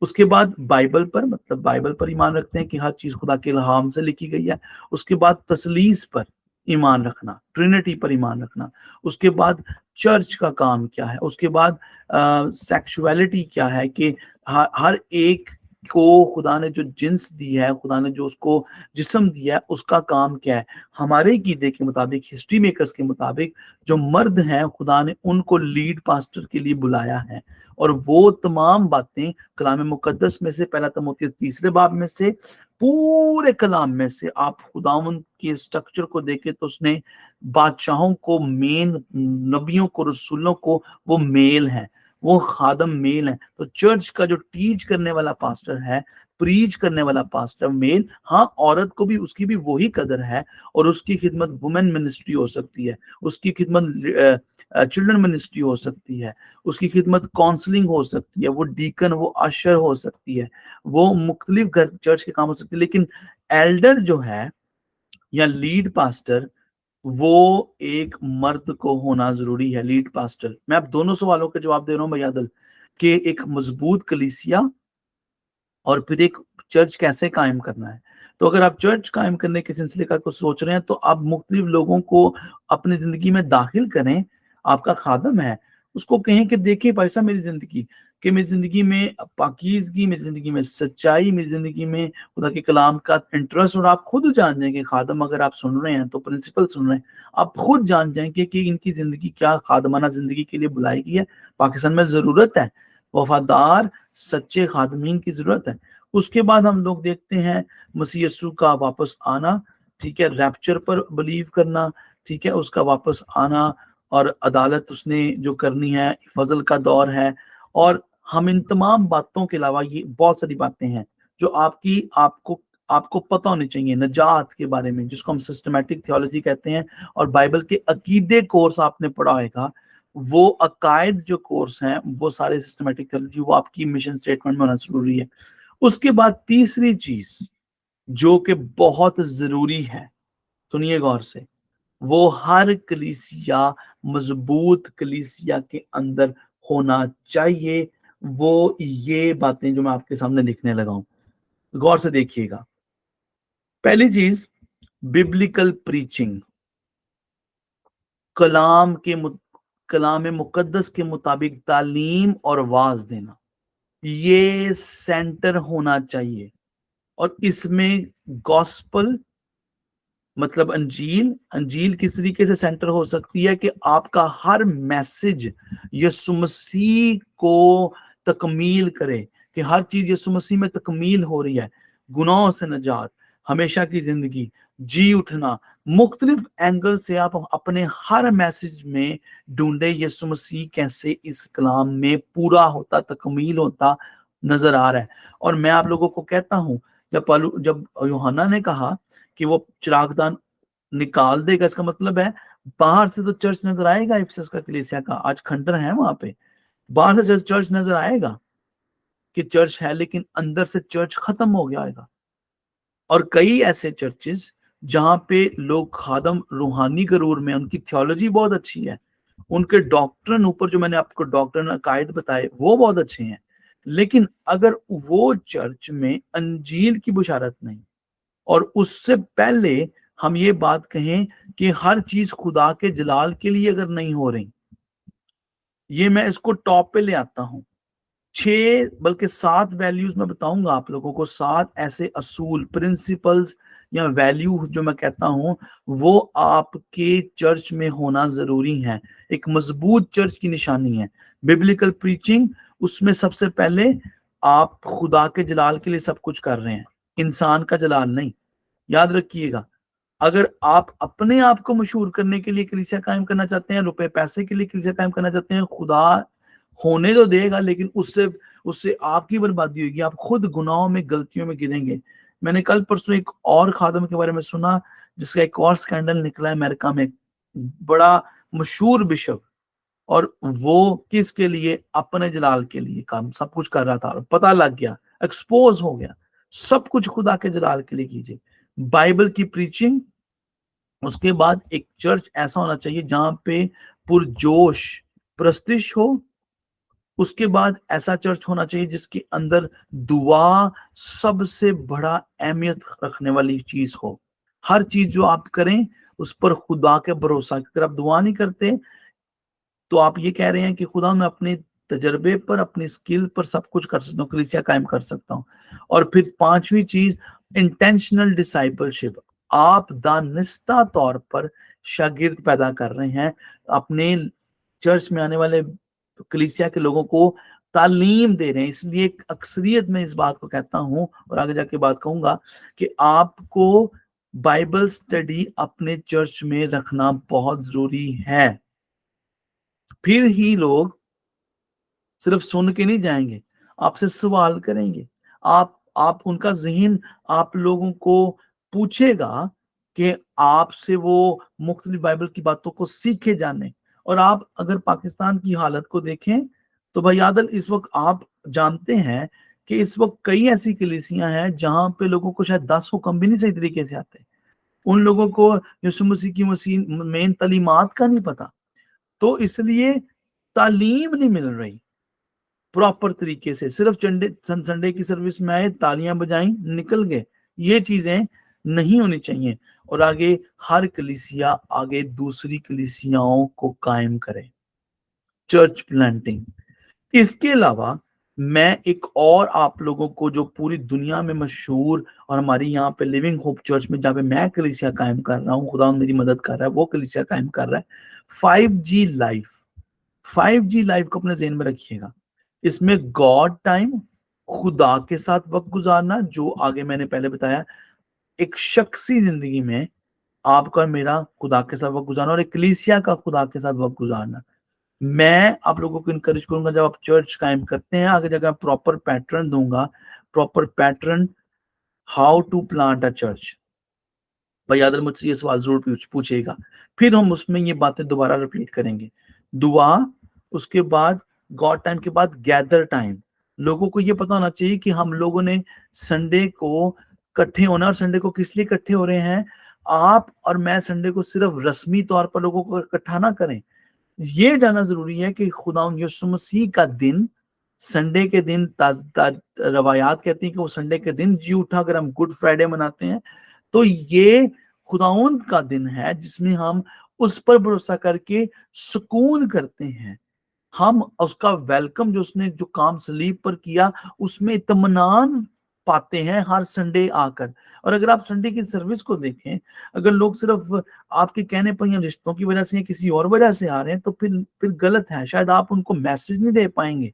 اس کے بعد بائبل پر، مطلب بائبل پر ایمان رکھتے ہیں کہ ہر چیز خدا کے الہام سے لکھی گئی ہے۔ اس کے بعد تثلیث پر ایمان رکھنا، ٹرینٹی پر ایمان رکھنا۔ اس کے بعد چرچ کا کام کیا ہے، اس کے بعد سیکشولیٹی کیا ہے، کہ ہر ایک کو خدا نے جو جنس دی ہے، خدا نے جو اس کو جسم دیا ہے، اس کا کام کیا ہے۔ ہمارے عقیدے کے مطابق، ہسٹری میکرز کے مطابق، جو مرد ہیں خدا نے ان کو لیڈ پاسٹر کے لیے بلایا ہے، اور وہ تمام باتیں کلام مقدس میں سے، پہلا تموتھی 3 باب میں سے، پورے کلام میں سے آپ خداوند کے سٹرکچر کو دیکھیں تو اس نے بادشاہوں کو، مین نبیوں کو، رسولوں کو، وہ میل ہیں، وہ خادم میل ہیں۔ تو چرچ کا جو ٹیچ کرنے والا پاسٹر ہے، پریچ کرنے والا پاسٹر میل، ہاں عورت کو بھی، اس کی بھی وہی قدر ہے، اور اس کی خدمت وومن منسٹری ہو سکتی ہے، اس کی خدمت چلڈرن منسٹری ہو سکتی ہے، اس کی خدمت کاؤنسلنگ ہو سکتی ہے، وہ ڈیکن، وہ اشر ہو سکتی ہے، وہ مختلف چرچ کے کام ہو سکتے ہیں۔ لیکن ایلڈر جو ہے یا لیڈ پاسٹر، وہ ایک مرد کو ہونا ضروری ہے، لیڈ پاسٹر۔ میں اب دونوں سوالوں کے جواب دے رہا ہوں بھائی عادل، کہ ایک مضبوط کلیسیا اور پھر ایک چرچ کیسے قائم کرنا ہے۔ تو اگر آپ چرچ قائم کرنے کے سلسلے کا کچھ سوچ رہے ہیں تو آپ مختلف لوگوں کو اپنی زندگی میں داخل کریں۔ آپ کا خادم ہے، اس کو کہیں کہ دیکھیں بھائی صاحب، میری زندگی کہ میری زندگی میں پاکیزگی، میری زندگی میں سچائی، میری زندگی میں خدا کے کلام کا انٹرسٹ، اور آپ خود جان جائیں گے خادم، اگر آپ سن رہے ہیں تو پرنسپل سن رہے ہیں، آپ خود جان جائیں گے کہ ان کی زندگی کیا خادمانہ زندگی کے لیے بلائی گئی ہے۔ پاکستان میں ضرورت ہے وفادار سچے خادمین کی، ضرورت ہے۔ اس کے بعد ہم لوگ دیکھتے ہیں مسیح یسوع کا واپس آنا، ٹھیک ہے، ریپچر پر بلیو کرنا، ٹھیک ہے، اس کا واپس آنا، اور عدالت اس نے جو کرنی ہے، فضل کا دور ہے۔ اور ہم ان تمام باتوں کے علاوہ یہ بہت ساری باتیں ہیں جو آپ کو پتہ ہونی چاہیے نجات کے بارے میں، جس کو ہم سسٹمیٹک تھیولوجی کہتے ہیں، اور بائبل کے عقیدے کورس آپ نے پڑھا ہوگا، وہ عقائد جو کورس ہیں، وہ سارے سسٹمیٹک تھیولوجی، وہ آپ کی مشن سٹیٹمنٹ میں ہونا ضروری ہے۔ اس کے بعد تیسری چیز جو کہ بہت ضروری ہے، سنیے غور سے، وہ ہر کلیسیا، مضبوط کلیسیا کے اندر ہونا چاہیے، وہ یہ باتیں جو میں آپ کے سامنے لکھنے لگا ہوں، غور سے دیکھیے گا۔ پہلی چیز، ببلیکل پریچنگ، کلام مقدس کے مطابق تعلیم اور واعظ دینا، یہ سینٹر ہونا چاہیے۔ اور اس میں گاسپل، مطلب انجیل کس طریقے سے سینٹر ہو سکتی ہے کہ آپ کا ہر میسج یسوع مسیح کو تکمیل کرے، کہ ہر چیز یسوع مسیح میں تکمیل ہو رہی ہے، گناہوں سے نجات، ہمیشہ کی زندگی، جی اٹھنا، مختلف اینگل سے آپ اپنے ہر میسج میں ڈھونڈے یسوع مسیح کیسے اس کلام میں پورا ہوتا، تکمیل ہوتا نظر آ رہا ہے۔ اور میں آپ لوگوں کو کہتا ہوں، جب یوحنا نے کہا کہ وہ چراغ دان نکال دے گا، اس کا مطلب ہے باہر سے تو چرچ نظر آئے گا، افسس کا کلیسیا کا، آج کھنڈر ہے وہاں پہ، باہر سے چرچ نظر آئے گا، کہ چرچ ہے لیکن اندر سے چرچ ختم ہو گیا ہوگا. اور کئی ایسے چرچز جہاں پہ لوگ خادم روحانی غرور میں، ان کی تھیولوجی بہت اچھی ہے، ان کے ڈاکٹرن اوپر جو میں نے آپ کو ڈاکٹرن عقائد بتائے وہ بہت اچھے ہیں، لیکن اگر وہ چرچ میں انجیل کی بشارت نہیں، اور اس سے پہلے ہم یہ بات کہیں کہ ہر چیز خدا کے جلال کے لیے اگر نہیں ہو رہی، یہ میں اس کو ٹاپ پہ لے آتا ہوں. 6 بلکہ 7 ویلیوز میں بتاؤں گا آپ لوگوں کو، 7 ایسے اصول، پرنسپلز یا ویلیو جو میں کہتا ہوں وہ آپ کے چرچ میں ہونا ضروری ہے. ایک مضبوط چرچ کی نشانی ہے ببلیکل پریچنگ. اس میں سب سے پہلے آپ خدا کے جلال کے لیے سب کچھ کر رہے ہیں، انسان کا جلال نہیں. یاد رکھیے گا، اگر آپ اپنے آپ کو مشہور کرنے کے لیے کلیسیا قائم کرنا چاہتے ہیں، روپے پیسے کے لیے کلیسیا قائم کرنا چاہتے ہیں، خدا ہونے تو دے گا لیکن اس سے آپ کی بربادی ہوگی. آپ خود گناہوں میں، غلطیوں میں گریں گے. میں نے کل پرسوں ایک اور خادم کے بارے میں سنا جس کا ایک اور سکینڈل نکلا ہے امریکہ میں، بڑا مشہور بشپ، اور وہ کس کے لیے؟ اپنے جلال کے لیے کام سب کچھ کر رہا تھا، پتہ لگ گیا، ایکسپوز ہو گیا. سب کچھ خدا کے جلال کے لیے کیجیے. بائبل کی پریچنگ. اس کے بعد ایک چرچ ایسا ہونا چاہیے جہاں پہ پرجوش پرستش ہو. اس کے بعد ایسا چرچ ہونا چاہیے جس کے اندر دعا سب سے بڑا اہمیت رکھنے والی چیز ہو. ہر چیز جو آپ کریں اس پر خدا کے بھروسہ. اگر آپ دعا نہیں کرتے تو آپ یہ کہہ رہے ہیں کہ خدا میں اپنے تجربے پر، اپنی سکل پر سب کچھ کر سکتا ہوں، کلیسیا قائم کر سکتا ہوں. اور پھر 5ویں چیز انٹینشنل ڈسائپلشپ. آپ دانستہ طور پر شاگرد پیدا کر رہے ہیں، اپنے چرچ میں آنے والے کلیسیا کے لوگوں کو تعلیم دے رہے ہیں. اس لیے ایک اکثریت میں اس بات کو کہتا ہوں اور آگے جا کے بات کہوں گا کہ آپ کو بائبل سٹڈی اپنے چرچ میں رکھنا بہت ضروری ہے. پھر ہی لوگ صرف سن کے نہیں جائیں گے، آپ سے سوال کریں گے. آپ ان کا ذہن آپ لوگوں کو پوچھے گا کہ آپ سے وہ مختلف بائبل کی باتوں کو سیکھے جانے. اور آپ اگر پاکستان کی حالت کو دیکھیں تو بھائی عادل، اس وقت آپ جانتے ہیں کہ اس وقت کئی ایسی کلیسیاں ہیں جہاں پہ لوگوں کو شاید 10 حکم بھی نہیں صحیح طریقے سے آتے. ان لوگوں کو یسوع مسیح کی مین تعلیمات کا نہیں پتا. تو اس لیے تعلیم نہیں مل رہی پراپر طریقے سے. صرف سنڈے کی سروس میں آئے، تالیاں بجائیں، نکل گئے. یہ چیزیں نہیں ہونی چاہیے. اور آگے ہر کلیسیا آگے دوسری کلیسیاؤں کو قائم کرے، چرچ پلانٹنگ. اس کے علاوہ میں ایک اور آپ لوگوں کو جو پوری دنیا میں مشہور اور ہماری یہاں پہ لیونگ ہوپ چرچ میں جہاں پہ میں کلیسیا قائم کر رہا ہوں، خدا میری مدد کر رہا ہے، وہ کلیسیا قائم کر رہا ہے. 5G life. 5G لائف کو اپنے ذہن میں رکھیے گا. اس میں گاڈ ٹائم، خدا کے ساتھ وقت گزارنا، جو آگے میں نے پہلے بتایا، ایک شخصی زندگی میں آپ کا میرا خدا کے ساتھ وقت گزارنا، اور ایک کلیسیا کا خدا کے ساتھ وقت گزارنا. میں آپ لوگوں کو انکریج کروں گا جب آپ چرچ قائم کرتے ہیں، آگے جگہ پراپر پیٹرن دوں گا. Proper pattern how to plant a church. بھائی عادل مجھ سے یہ سوال ضرور پوچھے گا، پھر ہم اس میں یہ باتیں دوبارہ ریپیٹ کریں گے. دعا، اس کے بعد گاڈ ٹائم کے بعد گیدر ٹائم. لوگوں کو یہ پتا ہونا چاہیے کہ ہم لوگوں نے سنڈے کو کٹھے ہونا. اور سنڈے کو کس لیے کٹھے ہو رہے ہیں؟ آپ اور میں سنڈے کو صرف رسمی طور پر لوگوں کو اکٹھا نہ کریں. یہ جانا ضروری ہے کہ خدا یسوع مسیح کا دن، سنڈے کے دن، روایات کہتی ہیں کہ وہ سنڈے کے دن جی اٹھا. اگر ہم گڈ فرائیڈے مناتے ہیں تو یہ خداوند کا دن ہے جس میں ہم اس پر بھروسہ کر کے سکون کرتے ہیں. ہم اس کا ویلکم، جو اس نے جو کام صلیب پر کیا، اس میں اطمینان پاتے ہیں ہر سنڈے آ کر. اور اگر آپ سنڈے کی سروس کو دیکھیں، اگر لوگ صرف آپ کے کہنے پر یا رشتوں کی وجہ سے یا کسی اور وجہ سے آ رہے ہیں تو پھر غلط ہے. شاید آپ ان کو میسج نہیں دے پائیں گے.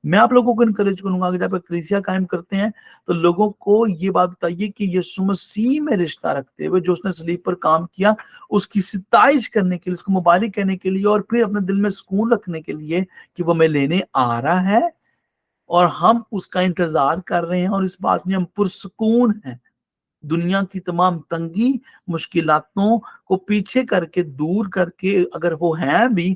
میں آپ لوگوں کو انکریج کروں گا کہ جب آپ کلیسیا قائم کرتے ہیں تو لوگوں کو یہ بات بتائیے کہ یسوع مسیح میں رشتہ رکھتے ہوئے جو اس نے صلیب پر کام کیا، اس کی ستائش کرنے کے لیے، اس کو مبارک کہنے کے لیے، اور پھر اپنے دل میں سکون رکھنے کے لیے کہ وہ ہمیں لینے آ رہا ہے اور ہم اس کا انتظار کر رہے ہیں، اور اس بات میں ہم پرسکون ہیں. دنیا کی تمام تنگی، مشکلاتوں کو پیچھے کر کے، دور کر کے، اگر وہ ہیں بھی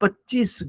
25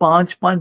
5-5,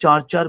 4-4,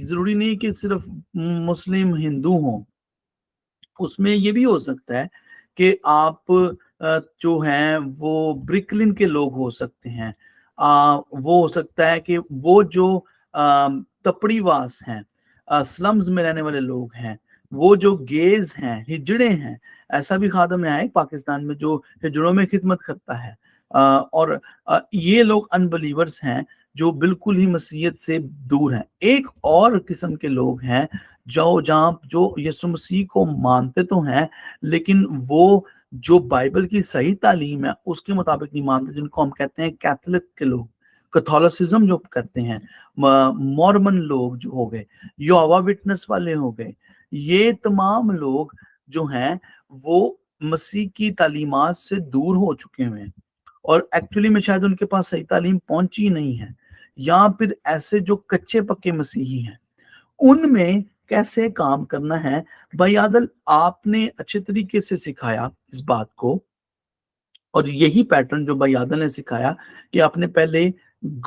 ضروری نہیں کہ صرف مسلم ہندو ہوں، اس میں یہ بھی ہو سکتا ہے کہ آپ جو ہیں وہ برکلن کے لوگ ہو سکتے ہیں، وہ ہو سکتا ہے کہ وہ جو تپڑی واس ہیں، سلمز میں رہنے والے لوگ ہیں، وہ جو گیز ہیں، ہجڑے ہیں، ایسا بھی خادم ہے پاکستان میں جو ہجڑوں میں خدمت کرتا ہے، اور یہ لوگ انبلیورز ہیں جو بالکل ہی مسیحیت سے دور ہیں۔ ایک اور قسم کے لوگ ہیں جو یسوع مسیح کو مانتے تو ہیں لیکن وہ جو بائبل کی صحیح تعلیم ہے اس کے مطابق نہیں مانتے، جن کو ہم کہتے ہیں کیتھولک کے لوگ، کیتھولسزم جو کرتے ہیں، مورمن لوگ جو ہو گئے، یہوہ وٹنس والے ہو گئے، یہ تمام لوگ جو ہیں وہ مسیح کی تعلیمات سے دور ہو چکے ہیں، اور ایکچولی میں شاید ان کے پاس صحیح تعلیم پہنچی نہیں ہے، یا پھر ایسے جو کچے پکے مسیحی ہیں ان میں کیسے کام کرنا ہے۔ بھائی عادل، آپ نے اچھے طریقے سے سکھایا اس بات کو، اور یہی پیٹرن جو بھائی عادل نے سکھایا کہ آپ نے پہلے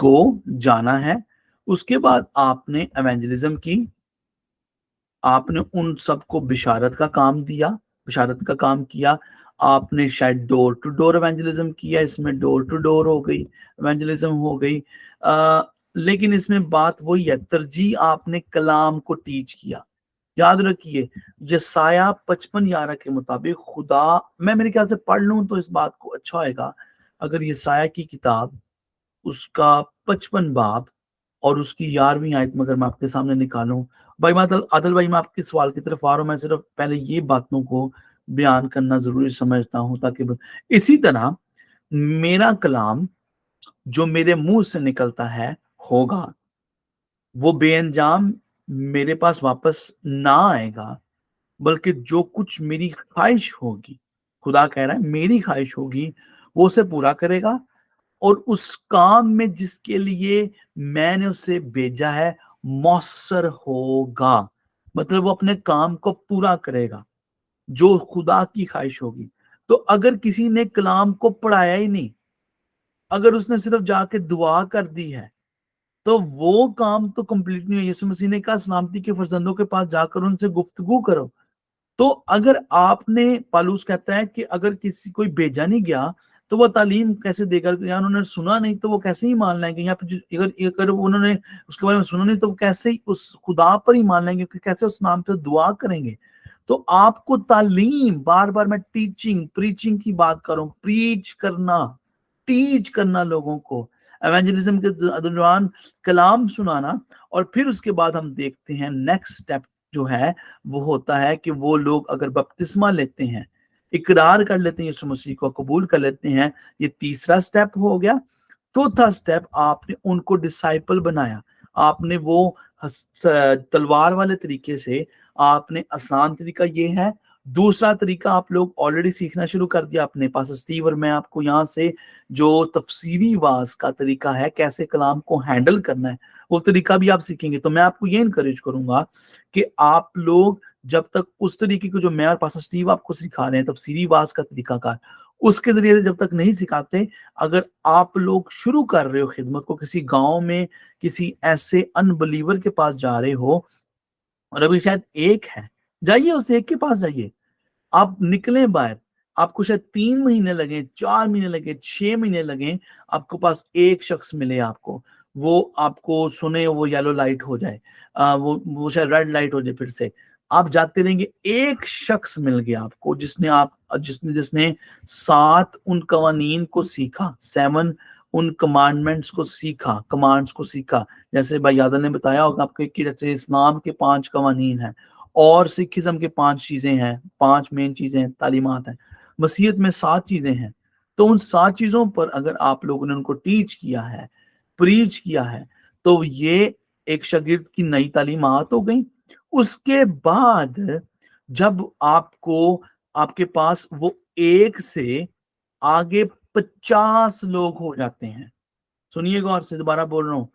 گو جانا ہے، اس کے بعد آپ نے ایونجلزم کی، آپ نے ان سب کو بشارت کا کام دیا، بشارت کا کام کیا، آپ نے شاید ڈور ٹو ڈور ایونجلزم کیا، اس میں ڈور ٹو ڈور ہو گئی، ایونجلزم ہو گئی، لیکن اس میں بات وہی ہے، ترجیح آپ نے کلام کو ٹیچ کیا۔ یاد رکھیے یسایہ 55:11 کے مطابق خدا، میں میرے خیال سے پڑھ لوں تو اس بات کو اچھا ہوئے گا، اگر یسایہ کی کتاب اس کا 55 باب اور اس کی 11ویں آیت مگر میں آپ کے سامنے نکالوں۔ بھائی عادل بھائی، میں آپ کے سوال کی طرف آ رہا ہوں، میں صرف پہلے یہ باتوں کو بیان کرنا ضروری سمجھتا ہوں تاکہ اسی طرح میرا کلام جو میرے منہ سے نکلتا ہے ہوگا وہ بے انجام میرے پاس واپس نہ آئے گا، بلکہ جو کچھ میری خواہش ہوگی، خدا کہہ رہا ہے میری خواہش ہوگی، وہ اسے پورا کرے گا، اور اس کام میں جس کے لیے میں نے اسے بھیجا ہے مؤثر ہوگا، مطلب وہ اپنے کام کو پورا کرے گا جو خدا کی خواہش ہوگی۔ تو اگر کسی نے کلام کو پڑھایا ہی نہیں، اگر اس نے صرف جا کے دعا کر دی ہے، تو وہ کام تو کمپلیٹ نہیں ہے۔ یسوع مسیح نے کہا سلامتی کے فرزندوں کے پاس جا کر ان سے گفتگو کرو۔ تو اگر آپ نے، پالوس کہتا ہے کہ اگر کسی کوئی بھیجا نہیں گیا تو وہ تعلیم کیسے دے گا، یا انہوں نے سنا نہیں تو وہ کیسے ہی مان لیں گے، یا پھر اگر انہوں نے اس کے بارے میں سنا نہیں تو وہ کیسے ہی اس خدا پر ہی مان لیں گے، کیسے اس نام پہ دعا کریں گے۔ تو آپ کو تعلیم، بار بار میں ٹیچنگ پریچنگ کی بات کروں، پریچ کرنا، ٹیچ کرنا لوگوں کو، ایونجلزم کے دوران کلام سنانا، اور پھر اس کے بعد ہم دیکھتے ہیں نیکسٹ سٹیپ جو ہے وہ ہوتا ہے کہ وہ لوگ اگر بپتسمہ لیتے ہیں، اقرار کر لیتے ہیں، یسوع مسیح کو قبول کر لیتے ہیں، یہ تیسرا سٹیپ ہو گیا۔ چوتھا سٹیپ، آپ نے ان کو ڈسائپل بنایا، آپ نے وہ تلوار والے طریقے سے، آپ نے آسان طریقہ یہ ہے۔ دوسرا طریقہ آپ لوگ آلریڈی سیکھنا شروع کر دیا اپنے پاس، اسٹیو اور میں آپ کو یہاں سے جو تفسیری واز کا طریقہ ہے، کیسے کلام کو ہینڈل کرنا ہے، وہ طریقہ بھی آپ سیکھیں گے۔ تو میں آپ کو یہ انکریج کروں گا کہ آپ لوگ جب تک اس طریقے کو جو میں اور پاسٹر اسٹیو آپ کو سکھا رہے ہیں، تفسیری واز کا طریقہ کار، اس کے ذریعے سے جب تک نہیں سکھاتے، اگر آپ لوگ شروع کر رہے ہو خدمت کو، کسی گاؤں میں کسی ایسے ان بلیور کے پاس جا رہے ہو، اور ابھی شاید ایک ہے، جائیے اس ایک کے پاس جائیے، آپ نکلیں باہر، آپ کو شاید 3 مہینے لگیں، 4 مہینے لگیں، 6 مہینے لگیں، آپ کو پاس ایک شخص ملے، آپ کو وہ آپ کو سنے، وہ یلو لائٹ ہو جائے، وہ شاید ریڈ لائٹ ہو جائے، پھر سے آپ جاتے رہیں گے، ایک شخص مل گیا آپ کو جس نے 7 ان قوانین کو سیکھا، 7 ان کمانڈمنٹس کو سیکھا، کمانڈس کو سیکھا، جیسے بھائی عادل نے بتایا ہوگا آپ کو کہ جیسے اسلام کے 5 قوانین ہیں، اور سکھزم کے 5 چیزیں ہیں، 5 مین چیزیں تعلیمات ہیں، مسیحیت میں 7 چیزیں ہیں۔ تو ان 7 چیزوں پر اگر آپ لوگوں نے ان کو ٹیچ کیا ہے، پریچ کیا ہے، تو یہ ایک شاگرد کی نئی تعلیمات ہو گئی۔ اس کے بعد جب آپ کے پاس وہ ایک سے آگے 50 لوگ ہو جاتے ہیں، سنیے غور سے، دوبارہ بول رہا ہوں،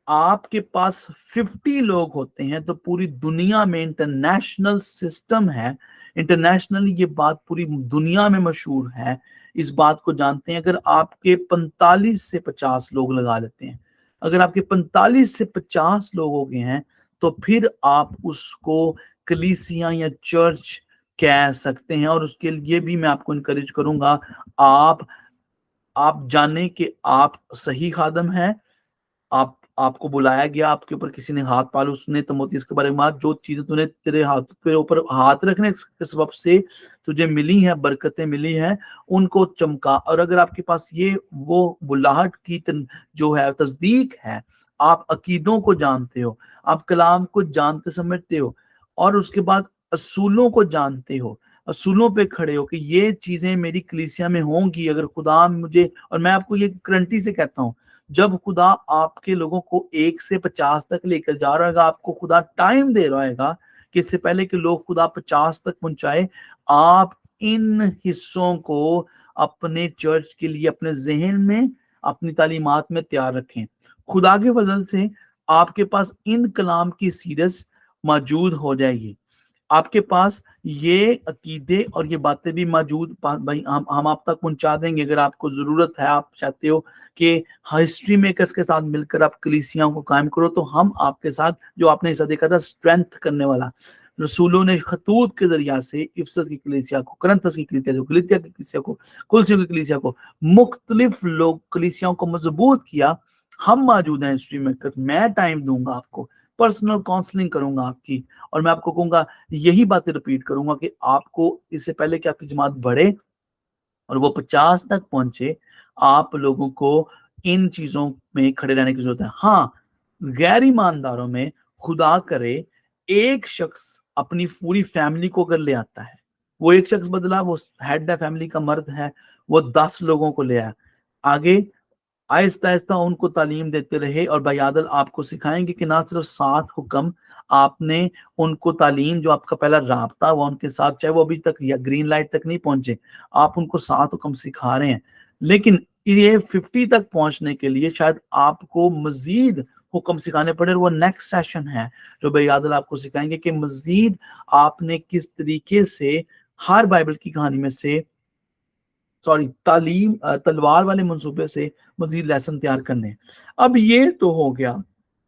آپ کے پاس 50 لوگ ہوتے ہیں تو پوری دنیا میں انٹرنیشنل سسٹم ہے، انٹرنیشنل یہ بات پوری دنیا میں مشہور ہے، اس بات کو جانتے ہیں۔ اگر آپ کے 45 سے 50 لوگ لگا لیتے ہیں، اگر آپ کے 45 سے 50 لوگ ہو گئے ہیں تو پھر آپ اس کو کلیسیاں یا چرچ کہہ سکتے ہیں. اور اس کے لیے بھی میں آپ کو انکریج کروں گا، آپ جانیں کہ آپ صحیح خادم ہیں. آپ کو بلایا گیا، آپ کے اوپر کسی نے ہاتھ پالو، اس نے تموتی اس کے بارے میں جو چیزیں تو نے تیرے ہاتھ پہ اوپر ہاتھ رکھنے کے سبب سے تجھے ملی ہیں، برکتیں ملی ہیں، ان کو چمکا. اور اگر آپ کے پاس یہ وہ بلاہٹ کی جو ہے تصدیق ہے، آپ عقیدوں کو جانتے ہو، آپ کلام کو جانتے سمجھتے ہو، اور اس کے بعد اصولوں کو جانتے ہو، اصولوں پہ کھڑے ہو کہ یہ چیزیں میری کلیسیا میں ہوں گی. اگر خدا مجھے، اور میں آپ کو یہ گارنٹی سے کہتا ہوں، جب خدا آپ کے لوگوں کو 1 سے 50 تک لے کر جا رہا ہے گا، آپ کو خدا ٹائم دے رہا ہے گا کہ اس سے پہلے کہ لوگ خدا 50 تک پہنچائے، آپ ان حصوں کو اپنے چرچ کے لیے اپنے ذہن میں، اپنی تعلیمات میں تیار رکھیں. خدا کے فضل سے آپ کے پاس ان کلام کی سیریز موجود ہو جائے گی، آپ کے پاس یہ عقیدے اور یہ باتیں بھی موجود، بھائی ہم آپ تک پہنچا دیں گے. اگر آپ کو ضرورت ہے، آپ چاہتے ہو کہ ہسٹری میکرز کے ساتھ مل کر آپ کلیسیاں کو قائم کرو، تو ہم آپ کے ساتھ، جو آپ نے حصہ دیکھا تھا اسٹرینتھ کرنے والا، رسولوں نے خطوط کے ذریعہ سے افسس کی کلیسیا کو، کرنتس کی کلیسیا کو، گلتیا کی کلیسیا کو، کلسیوں کی کلیسیا کو، مختلف لوگ کلیسیاں کو مضبوط کیا. ہم موجود ہیں ہسٹری میکر. میں ٹائم دوں گا آپ کو، پرسنل کاؤنسلنگ کروں گا آپ کی، اور میں آپ کو کہوں گا، یہی باتیں ریپیٹ کروں گا کہ آپ کو اس سے پہلے کہ آپ کی جماعت بڑھے اور وہ 50 تک پہنچے، آپ لوگوں کو ان چیزوں میں کھڑے رہنے کی ضرورت ہے. ہاں، غیر ایمانداروں میں خدا کرے ایک شخص اپنی پوری فیملی کو اگر لے آتا ہے، وہ ایک شخص بدلا، وہ ہیڈ ہے، فیملی کا مرد ہے، وہ 10 لوگوں کو لے آیا، آگے آہستہ آہستہ ان کو تعلیم دیتے رہے. اور بھائی عادل آپ کو سکھائیں گے کہ نہ صرف 7 حکم، آپ نے ان کو تعلیم، جو آپ کا پہلا رابطہ ہوا ان کے ساتھ، چاہے وہ ابھی تک یا گرین لائٹ تک نہیں پہنچے، آپ ان کو 7 حکم سکھا رہے ہیں. لیکن یہ 50 تک پہنچنے کے لیے شاید آپ کو مزید حکم سکھانے پڑے، اور وہ نیکسٹ سیشن ہے جو بھائی عادل آپ کو سکھائیں گے کہ مزید آپ نے کس طریقے سے ہر بائبل کی کہانی میں سے تعلیم تلوار والے منصوبے سے مزید لیسن تیار کرنے. اب یہ تو ہو گیا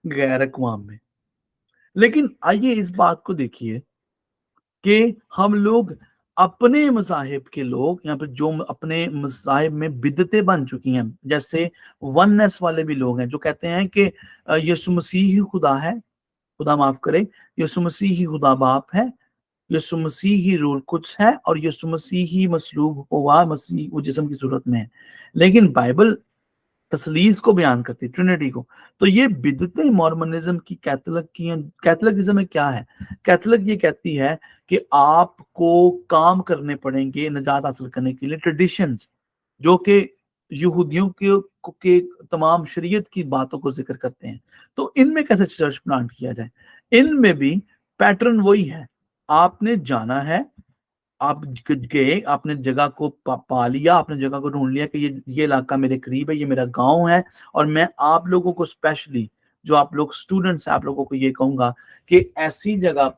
غیر اقوام میں، لیکن آئیے اس بات کو دیکھیے کہ ہم لوگ اپنے مذاہب کے لوگ یہاں پہ جو اپنے مذاہب میں بدعتیں بن چکی ہیں، جیسے وننس والے بھی لوگ ہیں جو کہتے ہیں کہ یسوع مسیح ہی خدا ہے، خدا معاف کرے، یسوع مسیح ہی خدا باپ ہے، یسوع مسیح ہی روح القدس ہے، اور یسوع مسیح ہی مصلوب ہوا، مسیح وہ جسم کی صورت میں ہے. لیکن بائبل تثلیث کو بیان کرتی، ٹرینٹی کو. تو یہ بدعتیں مورمنزم کی، کیتھولکزم میں کیا ہے؟ کیتھولک یہ کہتی ہے کہ آپ کو کام کرنے پڑیں گے نجات حاصل کرنے کے لیے، ٹریڈیشنز جو کہ یہودیوں کے تمام شریعت کی باتوں کو ذکر کرتے ہیں. تو ان میں کیسے چرچ پلانٹ کیا جائے؟ ان میں بھی پیٹرن وہی ہے، آپ نے جانا ہے، آپ گئے، آپ نے جگہ کو پا لیا، آپ نے جگہ کو ڈھونڈ لیا کہ یہ علاقہ میرے قریب ہے، یہ میرا گاؤں ہے. اور میں آپ لوگوں کو اسپیشلی جو آپ لوگ اسٹوڈنٹس ہیں، آپ لوگوں کو یہ کہوں گا کہ ایسی جگہ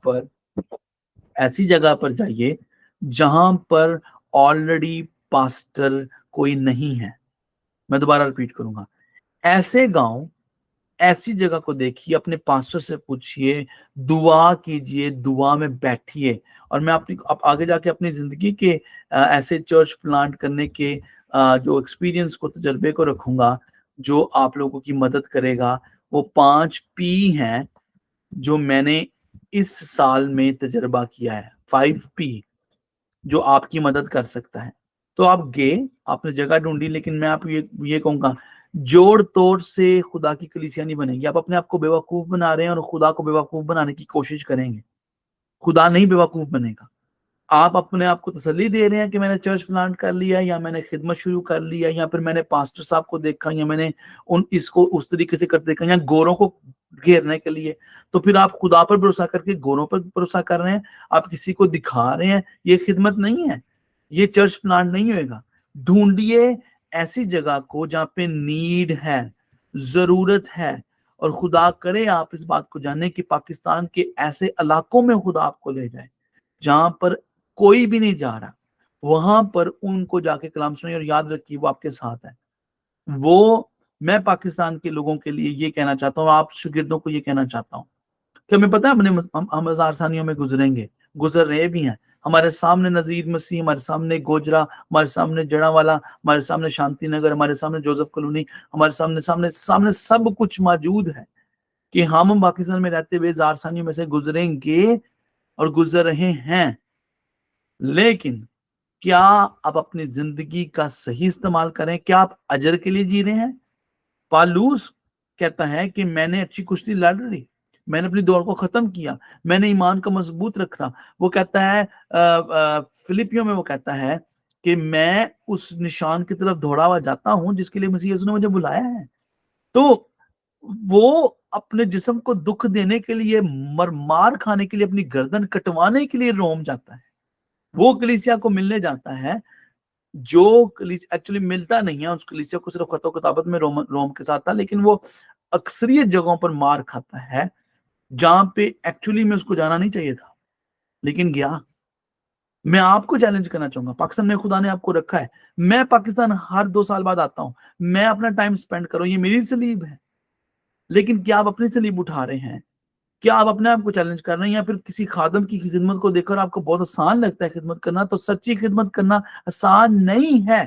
پر جائیے جہاں پر آلریڈی پاسٹر کوئی نہیں ہے. میں دوبارہ ریپیٹ کروں گا، ایسے گاؤں، ایسی جگہ کو دیکھیے، اپنے پاسٹر سے پوچھئے، دعا کیجئے، دعا میں بیٹھیے. اور میں آپ آگے جا کے اپنی زندگی کے ایسے چرچ پلانٹ کرنے کے جو ایکسپیرینس کو، تجربے کو رکھوں گا، جو آپ لوگوں کی مدد کرے گا. وہ 5 P ہیں جو میں نے اس سال میں تجربہ کیا ہے، 5 P جو آپ کی مدد کر سکتا ہے. تو آپ گئے، آپ نے جگہ ڈھونڈی، لیکن میں آپ یہ کہوں گا، جوڑ توڑ سے خدا کی کلیسیا نہیں بنے گی. آپ اپنے آپ کو بیوقوف بنا رہے ہیں اور خدا کو بیوقوف بنانے کی کوشش کریں گے. خدا نہیں بیوقوف بنے گا. آپ اپنے آپ کو تسلی دے رہے ہیں کہ میں نے چرچ پلانٹ کر لیا، یا میں نے خدمت شروع کر لیا، یا پھر میں نے پاسٹر صاحب کو دیکھا، یا میں نے اس کو اس طریقے سے کرتے دیکھا، یا گوروں کو گھیرنے کے لیے. تو پھر آپ خدا پر بھروسہ کر کے گوروں پر بھروسہ کر رہے ہیں، آپ کسی کو دکھا رہے ہیں. یہ خدمت نہیں ہے، یہ چرچ پلانٹ نہیں ہوئے گا. ڈھونڈیے ایسی جگہ کو جہاں پہ نیڈ ہے، ضرورت ہے. اور خدا کرے آپ اس بات کو جانیں کہ پاکستان کے ایسے علاقوں میں خدا آپ کو لے جائے جہاں پر کوئی بھی نہیں جا رہا، وہاں پر ان کو جا کے کلام سنیں. اور یاد رکھیے وہ آپ کے ساتھ ہے، وہ میں پاکستان کے لوگوں کے لیے یہ کہنا چاہتا ہوں, آپ شاگردوں کو یہ کہنا چاہتا ہوں کہ ہمیں پتہ ہے ہم 1000 ثانیوں میں گزریں گے, گزر رہے بھی ہیں. ہمارے سامنے نذیر مسیح, ہمارے سامنے گوجرا, ہمارے سامنے جڑا والا, ہمارے سامنے شانتی نگر, ہمارے سامنے جوزف کالونی, ہمارے سامنے سب کچھ موجود ہے کہ ہم پاکستان میں رہتے ہوئے 1000 ثانیوں میں سے گزریں گے اور گزر رہے ہیں. لیکن کیا آپ اپنی زندگی کا صحیح استعمال کریں؟ کیا آپ اجر کے لیے جی رہے ہیں؟ پالوس کہتا ہے کہ میں نے اچھی کشتی لڑ لی, میں نے اپنی دوڑ کو ختم کیا, میں نے ایمان کا مضبوط رکھا. وہ کہتا ہے فلپیوں میں, وہ کہتا ہے کہ میں اس نشان کی طرف دوڑا ہوا جاتا ہوں جس کے لیے مسیح یسوع نے مجھے بلایا ہے. تو وہ اپنے جسم کو دکھ دینے کے لیے, مار کھانے کے لیے, اپنی گردن کٹوانے کے لیے روم جاتا ہے. وہ کلیسیا کو ملنے جاتا ہے جو ایکچولی ملتا نہیں ہے, اس کلیسیا کو صرف خط و کتابت میں روم کے ساتھ تھا, لیکن وہ اکثریت جگہوں پر مار کھاتا ہے جہاں پہ ایکچولی میں اس کو جانا نہیں چاہیے تھا, لیکن گیا. میں آپ کو چیلنج کرنا چاہوں گا, پاکستان میں خدا نے آپ کو رکھا ہے, میں پاکستان ہر 2 سال بعد آتا ہوں, میں اپنا ٹائم سپینڈ کروں, یہ میری سلیب ہے. لیکن کیا آپ اپنی سلیب اٹھا رہے ہیں؟ کیا آپ اپنے آپ کو چیلنج کر رہے ہیں؟ یا پھر کسی خادم کی خدمت کو دیکھ کر آپ کو بہت آسان لگتا ہے خدمت کرنا؟ تو سچی خدمت کرنا آسان نہیں ہے.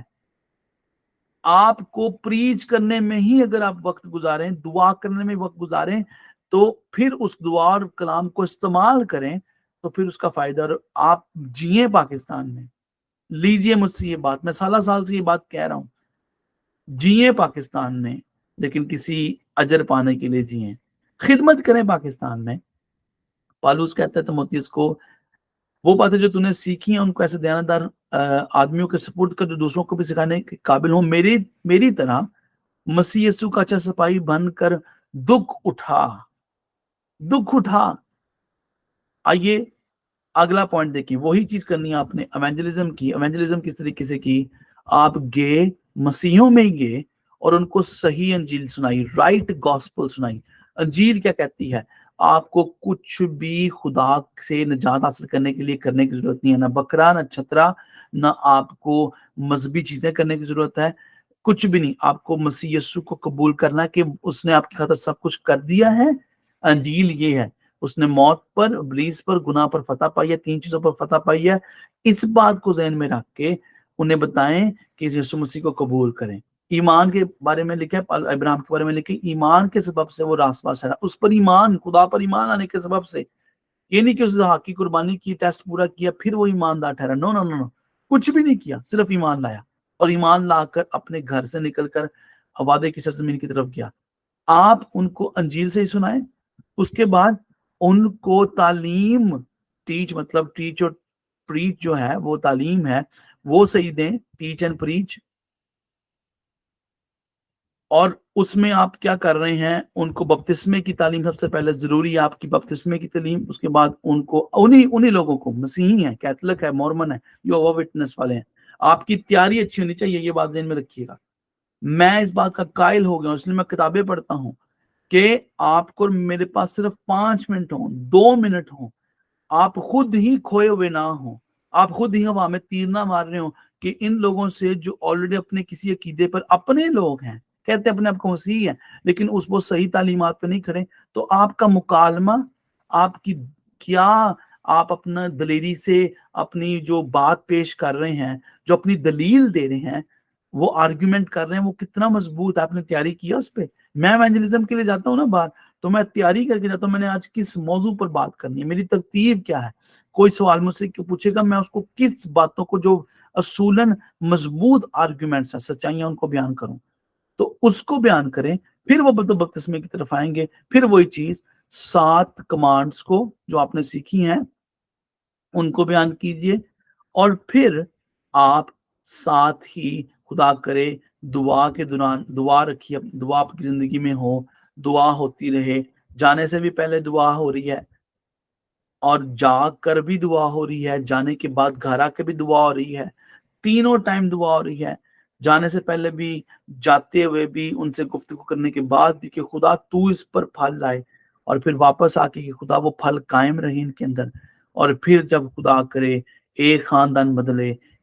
آپ کو پریچ کرنے میں ہی اگر آپ وقت گزاریں, دعا کرنے میں وقت گزاریں, تو پھر اس دعا اور کلام کو استعمال کریں, تو پھر اس کا فائدہ آپ جیئیں پاکستان میں. لیجئے مجھ سے یہ بات, میں سالہ سال سے یہ بات کہہ رہا ہوں, جیئیں پاکستان میں, لیکن کسی اجر پانے کے لیے جیئیں, خدمت کریں پاکستان میں. پالوس کہتا ہے تیموتھیوس کو, وہ باتیں جو تُو نے سیکھی ہیں ان کو ایسے دیانتدار آدمیوں کے سپرد کر جو دوسروں کو بھی سکھانے کے قابل ہوں. میری طرح مسیح یسوع کا اچھا سپاہی بن کر دکھ اٹھا. آئیے اگلا پوائنٹ دیکھیں, وہی چیز کرنی ہے آپ نے ایونجلزم کی. ایونجلزم کس طریقے سے کی؟ آپ گئے, مسیحوں میں ہی گئے اور ان کو صحیح انجیل سنائی, رائٹ گاسپل سنائی. انجیل کیا کہتی ہے؟ آپ کو کچھ بھی خدا سے نجات حاصل کرنے کے لیے کرنے کی ضرورت نہیں ہے, نہ بکرا, نہ چھترا, نہ آپ کو مذہبی چیزیں کرنے کی ضرورت ہے, کچھ بھی نہیں. آپ کو مسیح یسوع کو قبول کرنا کہ اس نے آپ کی خاطر سب کچھ کر دیا ہے. انجیل یہ ہے, اس نے موت پر, ابلیس پر, گناہ پر فتح پائی ہے, 3 چیزوں پر فتح پائی ہے. اس بات کو ذہن میں رکھ کے انہیں بتائیں کہ یسوع مسیح کو قبول کریں. ایمان کے بارے میں لکھا ہے, ابراہیم کے بارے میں لکھا ہے, ایمان کے سبب سے وہ راست باز ہے. اس پر ایمان, خدا پر ایمان آنے کے سبب سے. یہ نہیں کہ اس نے حق کی قربانی کی, ٹیسٹ پورا کیا, پھر وہ ایماندار ٹھہرا. نو نو نو, کچھ بھی نہیں کیا, صرف ایمان لایا, اور ایمان لا کر اپنے گھر سے نکل کر وعدے کی سرزمین کی طرف گیا. آپ ان کو انجیل سے ہی سنائیں, اس کے بعد ان کو تعلیم, ٹیچ مطلب ٹیچ اور پریچ جو ہے وہ تعلیم ہے, وہ صحیح دیں, ٹیچ اینڈ پریچ. اور اس میں آپ کیا کر رہے ہیں؟ ان کو بپتسمے کی تعلیم سب سے پہلے ضروری ہے, آپ کی بپتسمے کی تعلیم. اس کے بعد ان کو انہی لوگوں کو, مسیحی ہیں, کیتھولک ہے, مورمن ہے, یہوہ وٹنس والے ہیں, آپ کی تیاری اچھی ہونی چاہیے. یہ بات ذہن میں رکھیے گا. میں اس بات کا قائل ہو گیا ہوں, اس لیے میں کتابیں پڑھتا ہوں کہ آپ کو میرے پاس صرف 5 منٹ ہوں, 2 منٹ ہوں, آپ خود ہی کھوئے ہوئے نہ ہوں, آپ خود ہی ہوا میں تیر نہ مار رہے ہوں کہ ان لوگوں سے جو آلریڈی اپنے کسی عقیدے پر, اپنے لوگ ہیں, کہتے ہیں اپنے آپ کو مسیحی ہیں, لیکن اس وہ صحیح تعلیمات پہ نہیں کھڑے. تو آپ کا مکالمہ, آپ کی کیا, آپ اپنا دلیری سے اپنی جو بات پیش کر رہے ہیں, جو اپنی دلیل دے رہے ہیں, وہ آرگیومنٹ کر رہے ہیں, وہ کتنا مضبوط ہے؟ آپ نے تیاری کیا اس پہ؟ میں ایونجلزم کے لیے جاتا ہوں نا باہر, تو میں تیاری کر کے جاتا ہوں, میں نے آج کس موضوع پر بات کرنی ہے, میری ترتیب کیا ہے. کوئی سوال مجھ سے پوچھے گا, میں اس کو کس باتوں کو جو اصولاً مضبوط آرگیومنٹس ہیں, سچائیاں, ان کو بیان کروں. تو اس کو بیان کریں, پھر وہ بپتسمے کی طرف آئیں گے. پھر وہی چیز 7 کمانڈز کو جو آپ نے سیکھی ہیں ان کو بیان کیجئے, اور پھر آپ ساتھ ہی خدا کرے دعا کے دوران دعا رکھیے, دعا آپ کی زندگی میں ہو, دعا ہوتی رہے. جانے سے بھی پہلے دعا ہو رہی ہے, اور جاگ کر بھی دعا ہو رہی ہے, جانے کے بعد گھر آ کے بھی دعا ہو رہی ہے, تینوں ٹائم دعا ہو رہی ہے. جانے سے پہلے بھی, جاتے ہوئے بھی, ان سے گفتگو کرنے کے بعد بھی کہ خدا تو اس پر پھل لائے, اور پھر واپس آ کے کہ خدا وہ پھل قائم رہے ان کے اندر. اور پھر جب خدا کرے ایک خاندان بدلے,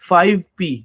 5P,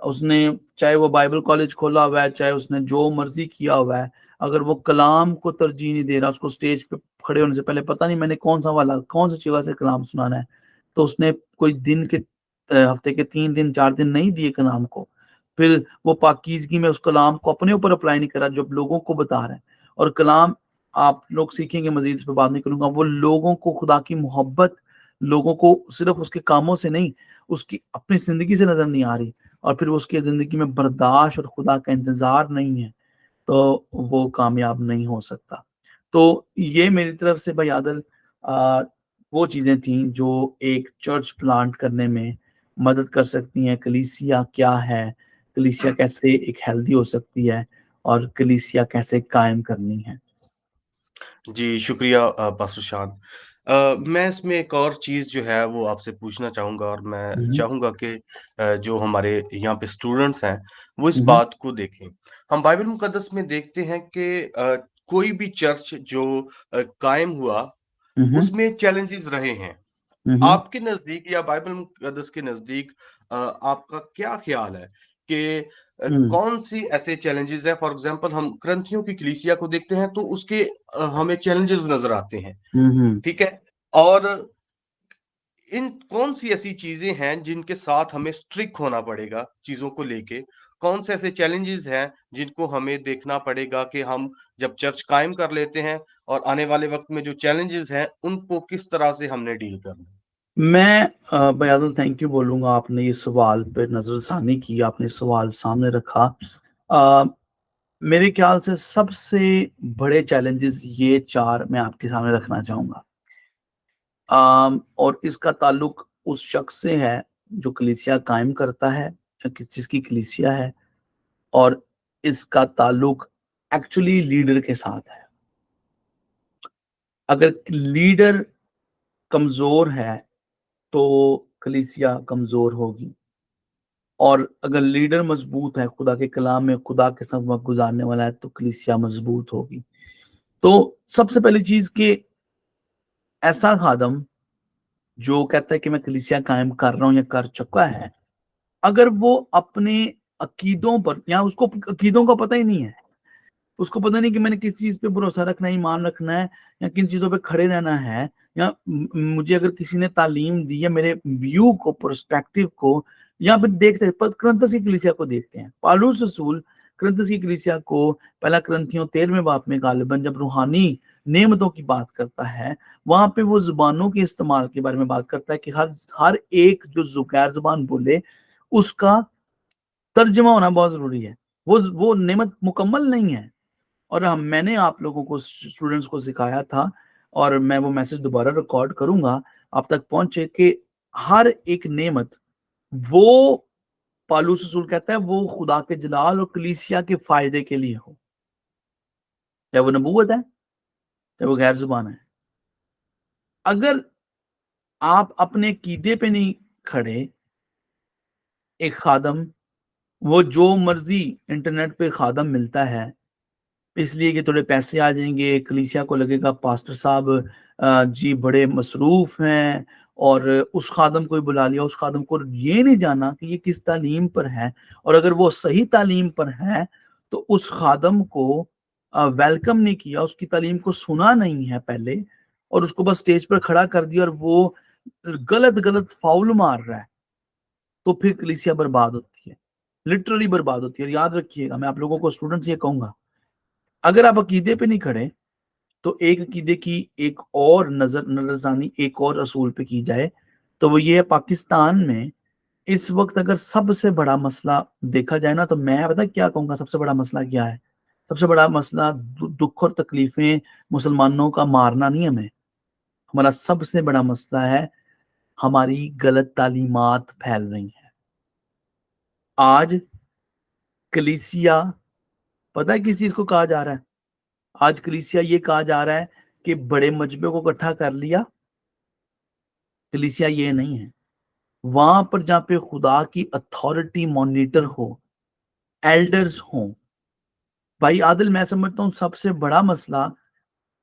اس نے چاہے وہ بائبل کالج کھولا ہوا ہے، چاہے اس نے جو مرضی کیا ہوا ہے، اگر وہ کلام کو ترجیح نہیں دے رہا، اس کو سٹیج پہ کھڑے ہونے سے پہلے پتہ نہیں میں نے کون سا والا کون سی جگہ سے کلام سنانا ہے، تو اس نے کوئی دن کے ہفتے کے 3 دن 4 دن نہیں دیے کلام کو، پھر وہ پاکیزگی میں اس کلام کو اپنے اوپر اپلائی نہیں کرا جو لوگوں کو بتا رہا ہے. اور کلام آپ لوگ سیکھیں گے، مزید اس پہ بات نہیں کروں گا، وہ لوگوں کو خدا کی محبت، لوگوں کو صرف اس کے کاموں سے نہیں، اس کی اپنی زندگی سے نظر نہیں آ رہی، اور پھر اس کی زندگی میں برداشت اور خدا کا انتظار نہیں ہے، تو وہ کامیاب نہیں ہو سکتا. تو یہ میری طرف سے بھائی عادل وہ چیزیں تھیں جو ایک چرچ پلانٹ کرنے میں مدد کر سکتی ہیں. کلیسیا کیا ہے، کلیسیا کیسے ایک ہیلدی ہو سکتی ہے، اور کلیسیا کیسے قائم کرنی ہے. جی شکریہ پاسٹر شان. میں اس میں ایک اور چیز جو ہے وہ آپ سے پوچھنا چاہوں گا، اور میں چاہوں گا کہ جو ہمارے یہاں پہ اسٹوڈنٹس ہیں وہ اس بات کو دیکھیں. ہم بائبل مقدس میں دیکھتے ہیں کہ کوئی بھی چرچ جو قائم ہوا اس میں چیلنجز رہے ہیں. آپ کے نزدیک یا بائبل مقدس کے نزدیک آپ کا کیا خیال ہے کہ کون سی ایسے چیلنجز ہیں؟ فار ایگزامپل ہم کرنتھیوں کی کلیسیا کو دیکھتے ہیں تو اس کے ہمیں چیلنجز نظر آتے ہیں، ٹھیک ہے، اور ان کون سی ایسی چیزیں ہیں جن کے ساتھ ہمیں سٹرک ہونا پڑے گا چیزوں کو لے کے؟ کون سے ایسے چیلنجز ہیں جن کو ہمیں دیکھنا پڑے گا کہ ہم جب چرچ قائم کر لیتے ہیں اور آنے والے وقت میں جو چیلنجز ہیں ان کو کس طرح سے ہم نے ڈیل کرنا؟ میں بھائی عادل تھینک یو بولوں گا، آپ نے یہ سوال پہ نظر ثانی کی، آپ نے سوال سامنے رکھا. میرے خیال سے سب سے بڑے چیلنجز یہ 4 میں آپ کے سامنے رکھنا چاہوں گا، اور اس کا تعلق اس شخص سے ہے جو کلیسیا قائم کرتا ہے یا جس کی کلیسیا ہے، اور اس کا تعلق ایکچولی لیڈر کے ساتھ ہے. اگر لیڈر کمزور ہے تو کلیسیا کمزور ہوگی، اور اگر لیڈر مضبوط ہے، خدا کے کلام میں خدا کے ساتھ وقت گزارنے والا ہے، تو کلیسیا مضبوط ہوگی. تو سب سے پہلی چیز کہ ایسا خادم جو کہتا ہے کہ میں کلیسیا قائم کر رہا ہوں یا کر چکا ہے، اگر وہ اپنے عقیدوں پر، یا اس کو عقیدوں کا پتہ ہی نہیں ہے، اس کو پتہ نہیں کہ میں نے کس چیز پہ بھروسہ رکھنا ہے، ایمان رکھنا ہے، یا کن چیزوں پہ کھڑے رہنا ہے، یا مجھے اگر کسی نے تعلیم دی ہے میرے ویو کو، پرسپیکٹیو کو، یا پھر دیکھ سکتے کرنتھس کی کلیسیا کو دیکھتے ہیں. پالوس رسول کرنتھس کی کلیسیا کو پہلا کرنتھیوں 13ویں باب میں غالباً جب روحانی نعمتوں کی بات کرتا ہے، وہاں پہ وہ زبانوں کے استعمال کے بارے میں بات کرتا ہے کہ ہر ایک جو غیر زبان بولے اس کا ترجمہ ہونا بہت ضروری ہے. وہ نعمت مکمل نہیں ہے. اور میں نے آپ لوگوں کو اسٹوڈنٹس کو سکھایا تھا، اور میں وہ میسج دوبارہ ریکارڈ کروں گا آپ تک پہنچے، کہ ہر ایک نعمت وہ پالوس رسول کہتا ہے وہ خدا کے جلال اور کلیسیا کے فائدے کے لیے ہو، چاہے وہ نبوت ہے چاہے وہ غیر زبان ہے. اگر آپ اپنے عقیدے پہ نہیں کھڑے، ایک خادم وہ جو مرضی انٹرنیٹ پہ خادم ملتا ہے اس لیے کہ تھوڑے پیسے آ جائیں گے، کلیسیا کو لگے گا پاسٹر صاحب جی بڑے مصروف ہیں، اور اس خادم کو ہی بلا لیا، اس خادم کو یہ نہیں جانا کہ یہ کس تعلیم پر ہے، اور اگر وہ صحیح تعلیم پر ہے تو اس خادم کو ویلکم نہیں کیا، اس کی تعلیم کو سنا نہیں ہے پہلے، اور اس کو بس سٹیج پر کھڑا کر دیا اور وہ غلط فاؤل مار رہا ہے، تو پھر کلیسیا برباد ہوتی ہے، لٹرلی برباد ہوتی ہے. اور یاد رکھیے گا، میں آپ لوگوں کو اسٹوڈنٹس یہ کہوں گا، اگر آپ عقیدے پہ نہیں کھڑے تو ایک عقیدے کی ایک اور نظر ثانی ایک اور اصول پہ کی جائے، تو وہ یہ ہے پاکستان میں اس وقت اگر سب سے بڑا مسئلہ دیکھا جائے نا، تو میں پتا کیا کہوں گا سب سے بڑا مسئلہ کیا ہے؟ سب سے بڑا مسئلہ دکھ اور تکلیفیں مسلمانوں کا مارنا نہیں ہمیں، ہمارا سب سے بڑا مسئلہ ہے ہماری غلط تعلیمات پھیل رہی ہیں. آج کلیسیا پتہ ہے کس چیز کو کہا جا رہا ہے؟ آج کلیسیا یہ کہا جا رہا ہے کہ بڑے مجمع کو اکٹھا کر لیا. کلیسیا یہ نہیں ہے. وہاں پر جہاں پہ خدا کی اتھارٹی مانیٹر ہو، ایلڈرز ہوں. بھائی عادل میں سمجھتا ہوں سب سے بڑا مسئلہ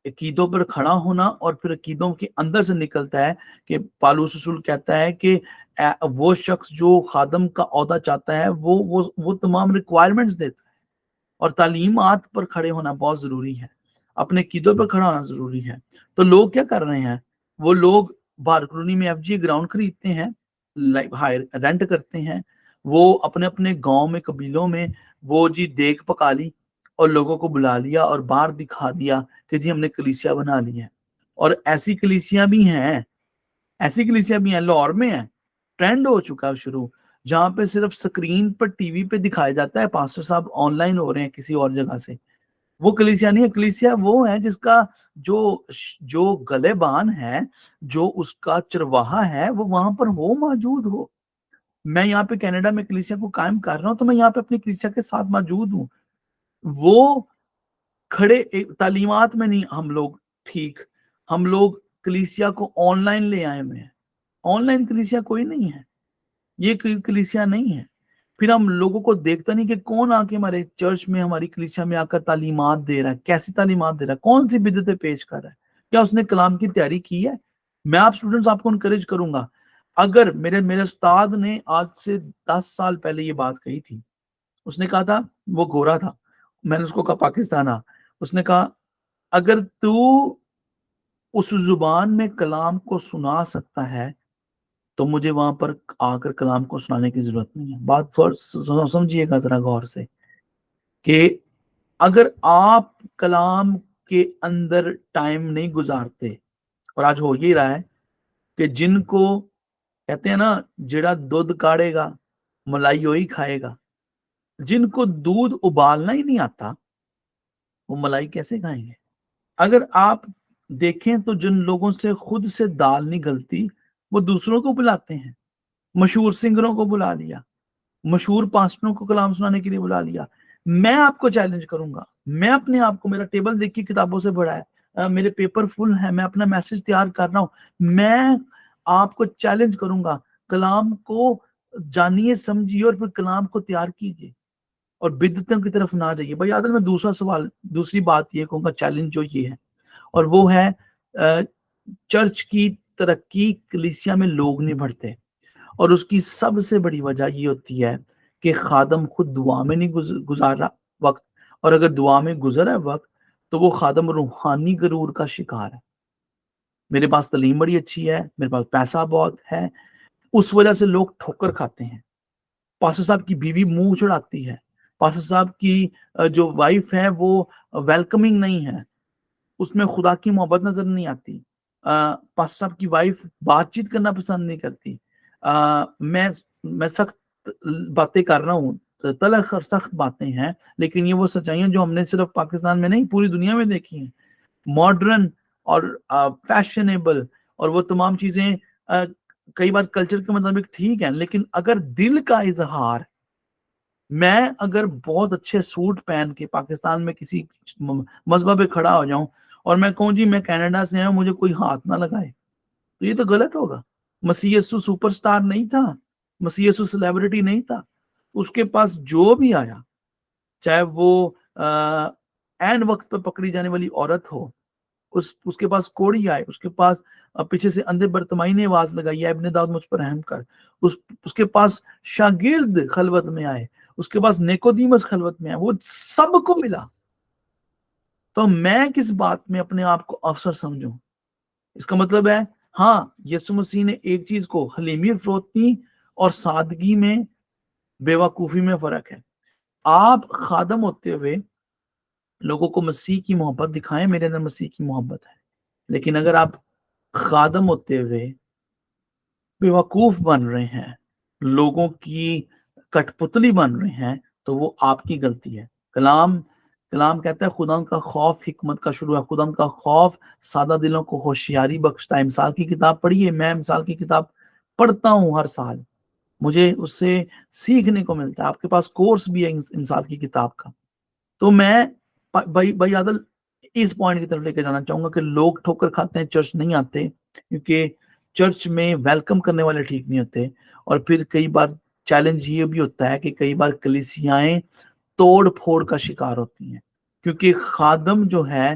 عقیدوں پر کھڑا ہونا اور پھر عقیدوں کے اندر سے نکلتا ہے کہ پالوس رسول کہتا ہے کہ وہ شخص جو خادم کا عہدہ چاہتا ہے وہ تمام ریکوائرمنٹس دیتا ہے، اور تعلیمات پر کھڑے ہونا بہت ضروری ہے، اپنے عقیدوں پر کھڑا ہونا ضروری ہے۔ تو لوگ کیا کر رہے ہیں؟ وہ لوگ بار کالونی میں FG گراؤنڈ خریدتے ہیں، رینٹ کرتے ہیں، وہ اپنے اپنے گاؤں میں قبیلوں میں وہ جی دیگ پکا لی اور لوگوں کو بلا لیا اور باہر دکھا دیا کہ جی ہم نے کلیسیا بنا لی ہے۔ اور ایسی کلیسیاں بھی ہیں، لاہور میں ہیں، ٹرینڈ ہو چکا ہے شروع، جہاں پہ صرف سکرین پر ٹی وی پہ دکھایا جاتا ہے پاسٹر صاحب آن لائن ہو رہے ہیں کسی اور جگہ سے۔ وہ کلیسیا نہیں ہے، کلیسیا وہ ہے جس کا جو گلے بان ہے، جو اس کا چرواہا ہے، وہ وہاں پر موجود ہو۔ میں یہاں پہ کینیڈا میں کلیسیا کو قائم کر رہا ہوں تو میں یہاں پہ اپنی کلیسیا کے ساتھ موجود ہوں۔ وہ کھڑے تعلیمات میں نہیں ہم لوگ ٹھیک، ہم لوگ کلیسیا کو آن لائن لے آئے ہوئے ہیں۔ آن لائن کلیسیا کوئی نہیں ہے، یہ کلیسیا نہیں ہے۔ پھر ہم لوگوں کو دیکھتا نہیں کہ کون آ کے ہمارے چرچ میں ہماری کلیسیا میں آ کر تعلیمات دے رہا ہے، کیسی تعلیمات دے رہا ہے، کون سی بدعتیں پیش کر رہا ہے، کیا اس نے کلام کی تیاری کی ہے؟ میں آپ اسٹوڈنٹس آپ کو انکریج کروں گا، اگر میرے استاد نے آج سے 10 سال پہلے یہ بات کہی تھی، اس نے کہا تھا، وہ گورا تھا، میں نے اس کو کہا پاکستان آ، اس نے کہا اگر تو اس زبان میں کلام کو سنا سکتا ہے تو مجھے وہاں پر آ کر کلام کو سنانے کی ضرورت نہیں ہے۔ بات سمجھیے گا ذرا غور سے کہ اگر آپ کلام کے اندر ٹائم نہیں گزارتے، اور آج ہو یہ رہا ہے کہ جن کو کہتے ہیں نا جڑا دودھ کاڑے گا ملائی وہی کھائے گا، جن کو دودھ ابالنا ہی نہیں آتا وہ ملائی کیسے کھائیں گے؟ اگر آپ دیکھیں تو جن لوگوں سے خود سے دال نہیں گلتی وہ دوسروں کو بلاتے ہیں، مشہور سنگروں کو بلا لیا، مشہور پاسٹروں کو کلام سنانے کے لیے بلا لیا۔ میں آپ کو چیلنج کروں گا، میں اپنے آپ کو، میرا ٹیبل دیکھیے کتابوں سے بڑا ہے، میرے پیپر فل ہیں، میں اپنا میسج تیار کر رہا ہوں، میں آپ کو چیلنج کروں گا کلام کو جانیے سمجھیے اور پھر کلام کو تیار کیجیے اور بدعتوں کی طرف نہ جائیے۔ بھائی عادل میں دوسری بات یہ کہوں گا، چیلنج جو یہ ہے اور وہ ہے چرچ کی ترقی کلیسیا میں لوگ نہیں بڑھتے، اور اس کی سب سے بڑی وجہ یہ ہوتی ہے کہ خادم خود دعا میں نہیں گزار رہا وقت، اور اگر دعا میں گزر ہے وقت تو وہ خادم روحانی غرور کا شکار ہے۔ میرے پاس تعلیم بڑی اچھی ہے، میرے پاس پیسہ بہت ہے، اس وجہ سے لوگ ٹھوکر کھاتے ہیں۔ پاسٹر صاحب کی بیوی منہ چڑھاتی ہے، پاسٹر صاحب کی جو وائف ہے وہ ویلکمنگ نہیں ہے، اس میں خدا کی محبت نظر نہیں آتی، پاسٹر صاحب کی وائف بات چیت کرنا پسند نہیں کرتی۔ میں سخت باتیں کر رہا ہوں، تلخ اور سخت باتیں ہیں، لیکن یہ وہ سچائیاں جو ہم نے صرف پاکستان میں نہیں پوری دنیا میں دیکھی ہیں۔ ماڈرن اور فیشنیبل اور وہ تمام چیزیں کئی بار کلچر کے مطابق ٹھیک ہیں، لیکن اگر دل کا اظہار، میں اگر بہت اچھے سوٹ پہن کے پاکستان میں کسی مذہب پہ کھڑا ہو جاؤں اور میں کہوں جی میں کینیڈا سے ہوں، مجھے کوئی ہاتھ نہ لگائے، تو یہ تو غلط ہوگا۔ مسیح یسوع سپر سٹار نہیں تھا، مسیح یسوع سیلیبریٹی نہیں تھا، اس کے پاس جو بھی آیا، چاہے وہ عین وقت پہ پکڑی جانے والی عورت ہو، اس کے پاس کوڑی آئے، اس کے پاس پیچھے سے اندھے برتمائی نے آواز لگائی ہے ابن داؤد مجھ پر رحم کر، اس کے پاس شاگرد خلوت میں آئے، اس کے پاس نیکودیمس خلوت میں آئے، وہ سب کو ملا، تو میں کس بات میں اپنے آپ کو افسر سمجھوں؟ اس کا مطلب ہے ہاں یسوع مسیح نے ایک چیز کو، حلیمی فروتنی اور سادگی میں بیوقوفی میں فرق ہے۔ آپ خادم ہوتے ہوئے لوگوں کو مسیح کی محبت دکھائیں، میرے اندر مسیح کی محبت ہے، لیکن اگر آپ خادم ہوتے ہوئے بیوقوف بن رہے ہیں، لوگوں کی کٹ پتلی بن رہے ہیں، تو وہ آپ کی غلطی ہے۔ کلام کہتا ہے خدا کا خوف حکمت کا شروع ہے، خدا کا خوف سادہ دلوں کو ہوشیاری بخشتا ہے۔ مثال کی کتاب پڑھیے، میں مثال کی کتاب پڑھتا ہوں ہر سال، مجھے اس سے سیکھنے کو ملتا ہے، آپ کے پاس کورس بھی ہے مثال کی کتاب کا۔ تو میں بھائی عادل اس پوائنٹ کی طرف لے کے جانا چاہوں گا کہ لوگ ٹھوکر کھاتے ہیں، چرچ نہیں آتے، کیونکہ چرچ میں ویلکم کرنے والے ٹھیک نہیں ہوتے، اور پھر کئی بار چیلنج یہ بھی ہوتا ہے کہ کئی بار کلیسیائیں توڑ پھوڑ کا شکار ہوتی ہیں، کیونکہ خادم جو ہے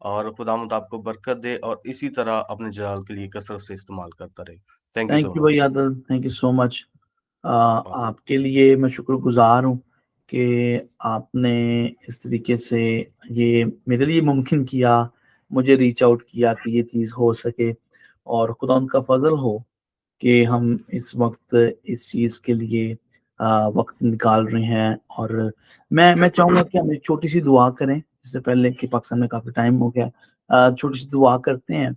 اور خداوند آپ کو برکت دے اور اسی طرح اپنے جلال کے لیے کثرت سے استعمال کرتا رہے. Thank you so thank you much. بھائی عادل، تھینک یو سو مچ. آپ کے لیے میں شکر گزار ہوں کہ آپ نے اس طریقے سے یہ میرے لیے ممکن کیا، مجھے ریچ آؤٹ کیا کہ یہ چیز ہو سکے، اور خدا ان کا فضل ہو کہ ہم اس وقت اس چیز کے لیے وقت نکال رہے ہیں. اور میں چاہوں گا کہ ہم ایک چھوٹی سی دعا کریں اس سے پہلے کہ پاکستان میں کافی ٹائم ہو گیا. چھوٹی سی دعا کرتے ہیں،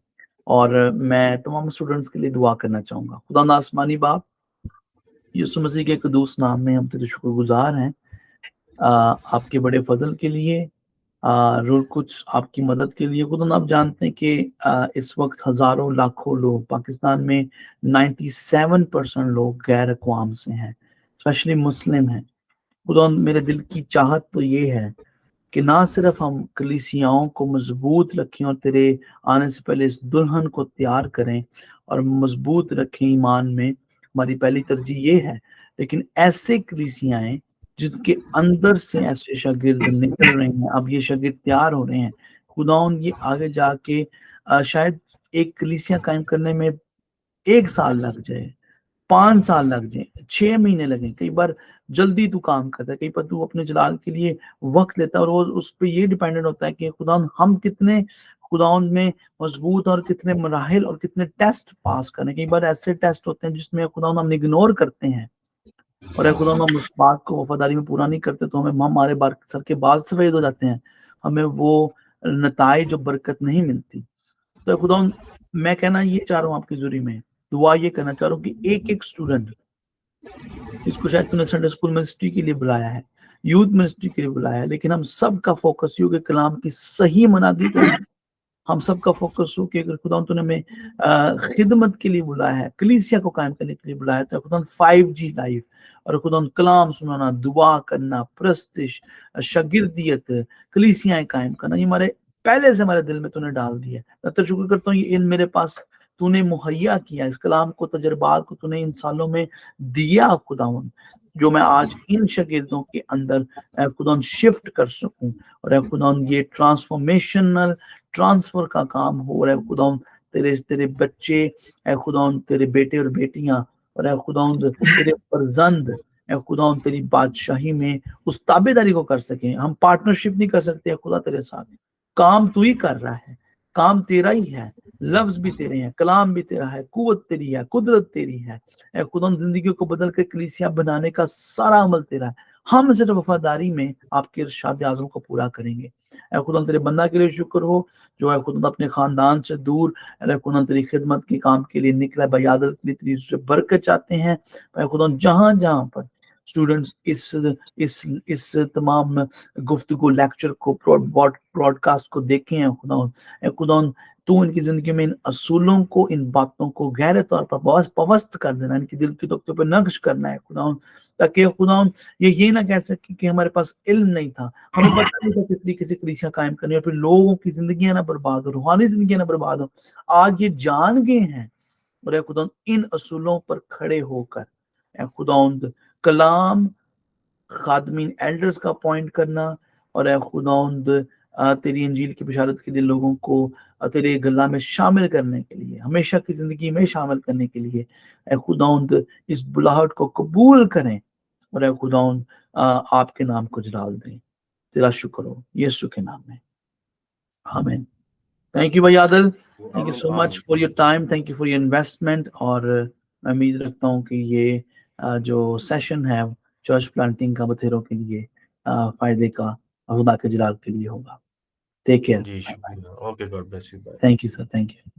اور میں تمام اسٹوڈنٹس کے لیے دعا کرنا چاہوں گا. خدا آسمانی باپ، یسوع مسیح کے قدوس نام میں ہم تیرے شکر گزار ہیں آپ کے بڑے فضل کے لیے، رول کچھ آپ کی مدد کے لیے. خدا آپ جانتے ہیں کہ اس وقت ہزاروں لاکھوں لوگ پاکستان میں 97% لوگ غیر اقوام سے ہیں، اسپیشلی مسلم ہیں. خدا میرے دل کی چاہت تو یہ ہے کہ نہ صرف ہم کلیسیاؤں کو مضبوط رکھیں اور تیرے آنے سے پہلے اس دلہن کو تیار کریں اور مضبوط رکھیں ایمان میں، ہماری پہلی ترجیح یہ ہے، لیکن ایسے کلیسیائیں جن کے اندر سے ایسے شاگرد نکل رہے ہیں، اب یہ شاگرد تیار ہو رہے ہیں. خداوند یہ آگے جا کے شاید ایک کلیسیا قائم کرنے میں 1 سال لگ جائے، 5 سال لگ جائیں، 6 مہینے لگیں. کئی بار جلدی تو کام کرتا ہے، کئی بار تو اپنے جلال کے لیے وقت لیتا ہے، اور وہ اس پہ یہ ڈیپینڈنٹ ہوتا ہے کہ خداوند ہم کتنے خداوند میں مضبوط اور کتنے مراحل اور کتنے ٹیسٹ پاس کریں. کئی بار ایسے ٹیسٹ ہوتے ہیں جس میں خداوند ہم اگنور کرتے ہیں، اور اے خداوند ہم اس بات کو وفاداری میں پورا نہیں کرتے تو ہمارے سر کے بال سفید ہو جاتے ہیں، ہمیں وہ نتائج جو برکت نہیں ملتی. تو اے خداوند میں کہنا یہ چاہ رہا ہوں، آپ کی ضروری میں دعا یہ کرنا چاہ رہا ہوں کہ ایک اسٹوڈنٹ جس کو شاید تو نے سنڈے اسکول منسٹری کے لیے بلایا ہے، یوتھ منسٹری کے لیے بلایا ہے، لیکن ہم سب کا فوکس یہ کہ کلام کی صحیح منادی کریں. ہم سب کا فوکس ہو کہ اگر خدا تو نے ہمیں خدمت کے لیے بلایا ہے، کلیسیا کو قائم کرنے کے لیے بلایا ہے، تو خدا 5G لائف اور خدا کلام سنانا، دعا کرنا، پرستش، شاگردیت، کلیسیاں قائم کرنا، یہ ہمارے پہلے سے ہمارے دل میں تو نے ڈال دیا ہے. میں تو شکر کرتا ہوں یہ علم میرے پاس تو نے مہیا کیا، اس کلام کو، تجربات کو تو نے ان سالوں میں دیا خداوند، جو میں آج ان شاگردوں کے اندر اے خداوند شفٹ کر سکوں، اور اے خداوند یہ ٹرانسفارمیشنل ٹرانسفر کا کام ہو رہا ہے. خداوند تیرے بچے، اے خداوند تیرے بیٹے اور بیٹیاں، اور اے خداوند تیرے فرزند، اے خداوند تیری بادشاہی میں اس تابعداری کو کر سکیں. ہم پارٹنرشپ نہیں کر سکتے خدا تیرے ساتھ، کام تو ہی کر رہا ہے، کام تیرا ہی ہے، لفظ بھی تیرے ہیں، کلام بھی تیرا ہے، قوت تیری ہے، قدرت تیری ہے. اے خدا زندگیوں کو بدل کے کلیسیا بنانے کا سارا عمل تیرا ہے. ہم صرف وفاداری میں آپ کے ارشاد اعظم کو پورا کریں گے. اے خدا تیرے بندہ کے لیے شکر ہو جو اے خدا اپنے خاندان سے دور اے خدا تیری خدمت کے کام کے لیے نکلا، بیادت کے لیے تیری سے برکت چاہتے ہیں. اے خدا جہاں جہاں پر اسٹوڈنٹس اس تمام گفتگو لیکچر کو براڈ کاسٹ کو دیکھیں ہیں، خدا اے خدا تو ان کی زندگی میں ان اصولوں کو، ان باتوں کو گہرے طور پر پوست کر دینا، ان کی دل کی تختوں پہ نقش کرنا ہے خدا، تاکہ خدا یہ نہ کہہ سکے کہ ہمارے پاس علم نہیں تھا، ہمیں پتہ نہیں تھا کس طریقے سے کلیسیاں قائم کرنی، اور پھر لوگوں کی زندگیاں نہ برباد ہو، روحانی زندگیاں نہ برباد ہو. آج یہ جان گئے ہیں، اور اے خدا ان اصولوں پر کھڑے ہو کر اے خداوند کلام، خادمین ایلڈرز کا اپوائنٹ کرنا، اور اے خداوند تیری انجیل کی بشارت کے لیے لوگوں کو تیرے گلہ میں شامل کرنے کے لیے، ہمیشہ کی زندگی میں شامل کرنے کے لیے اے خداوند اس بلاہٹ کو قبول کریں، اور اے خداوند آپ کے نام کو جلال دیں. تیرا شکر ہو یسوع کے نام میں، آمین. تھینک یو بھائی Adil, thank you so much for your time, thank you for your investment. اور میں امید رکھتا ہوں کہ یہ جو سیشن ہے چرچ پلانٹنگ کا بتھیروں کے لیے فائدے کا، خدا کے جلال کے لیے ہوگا. ٹیک کیئر. جی شکریہ. Okay, God bless you. Thank you sir, thank you.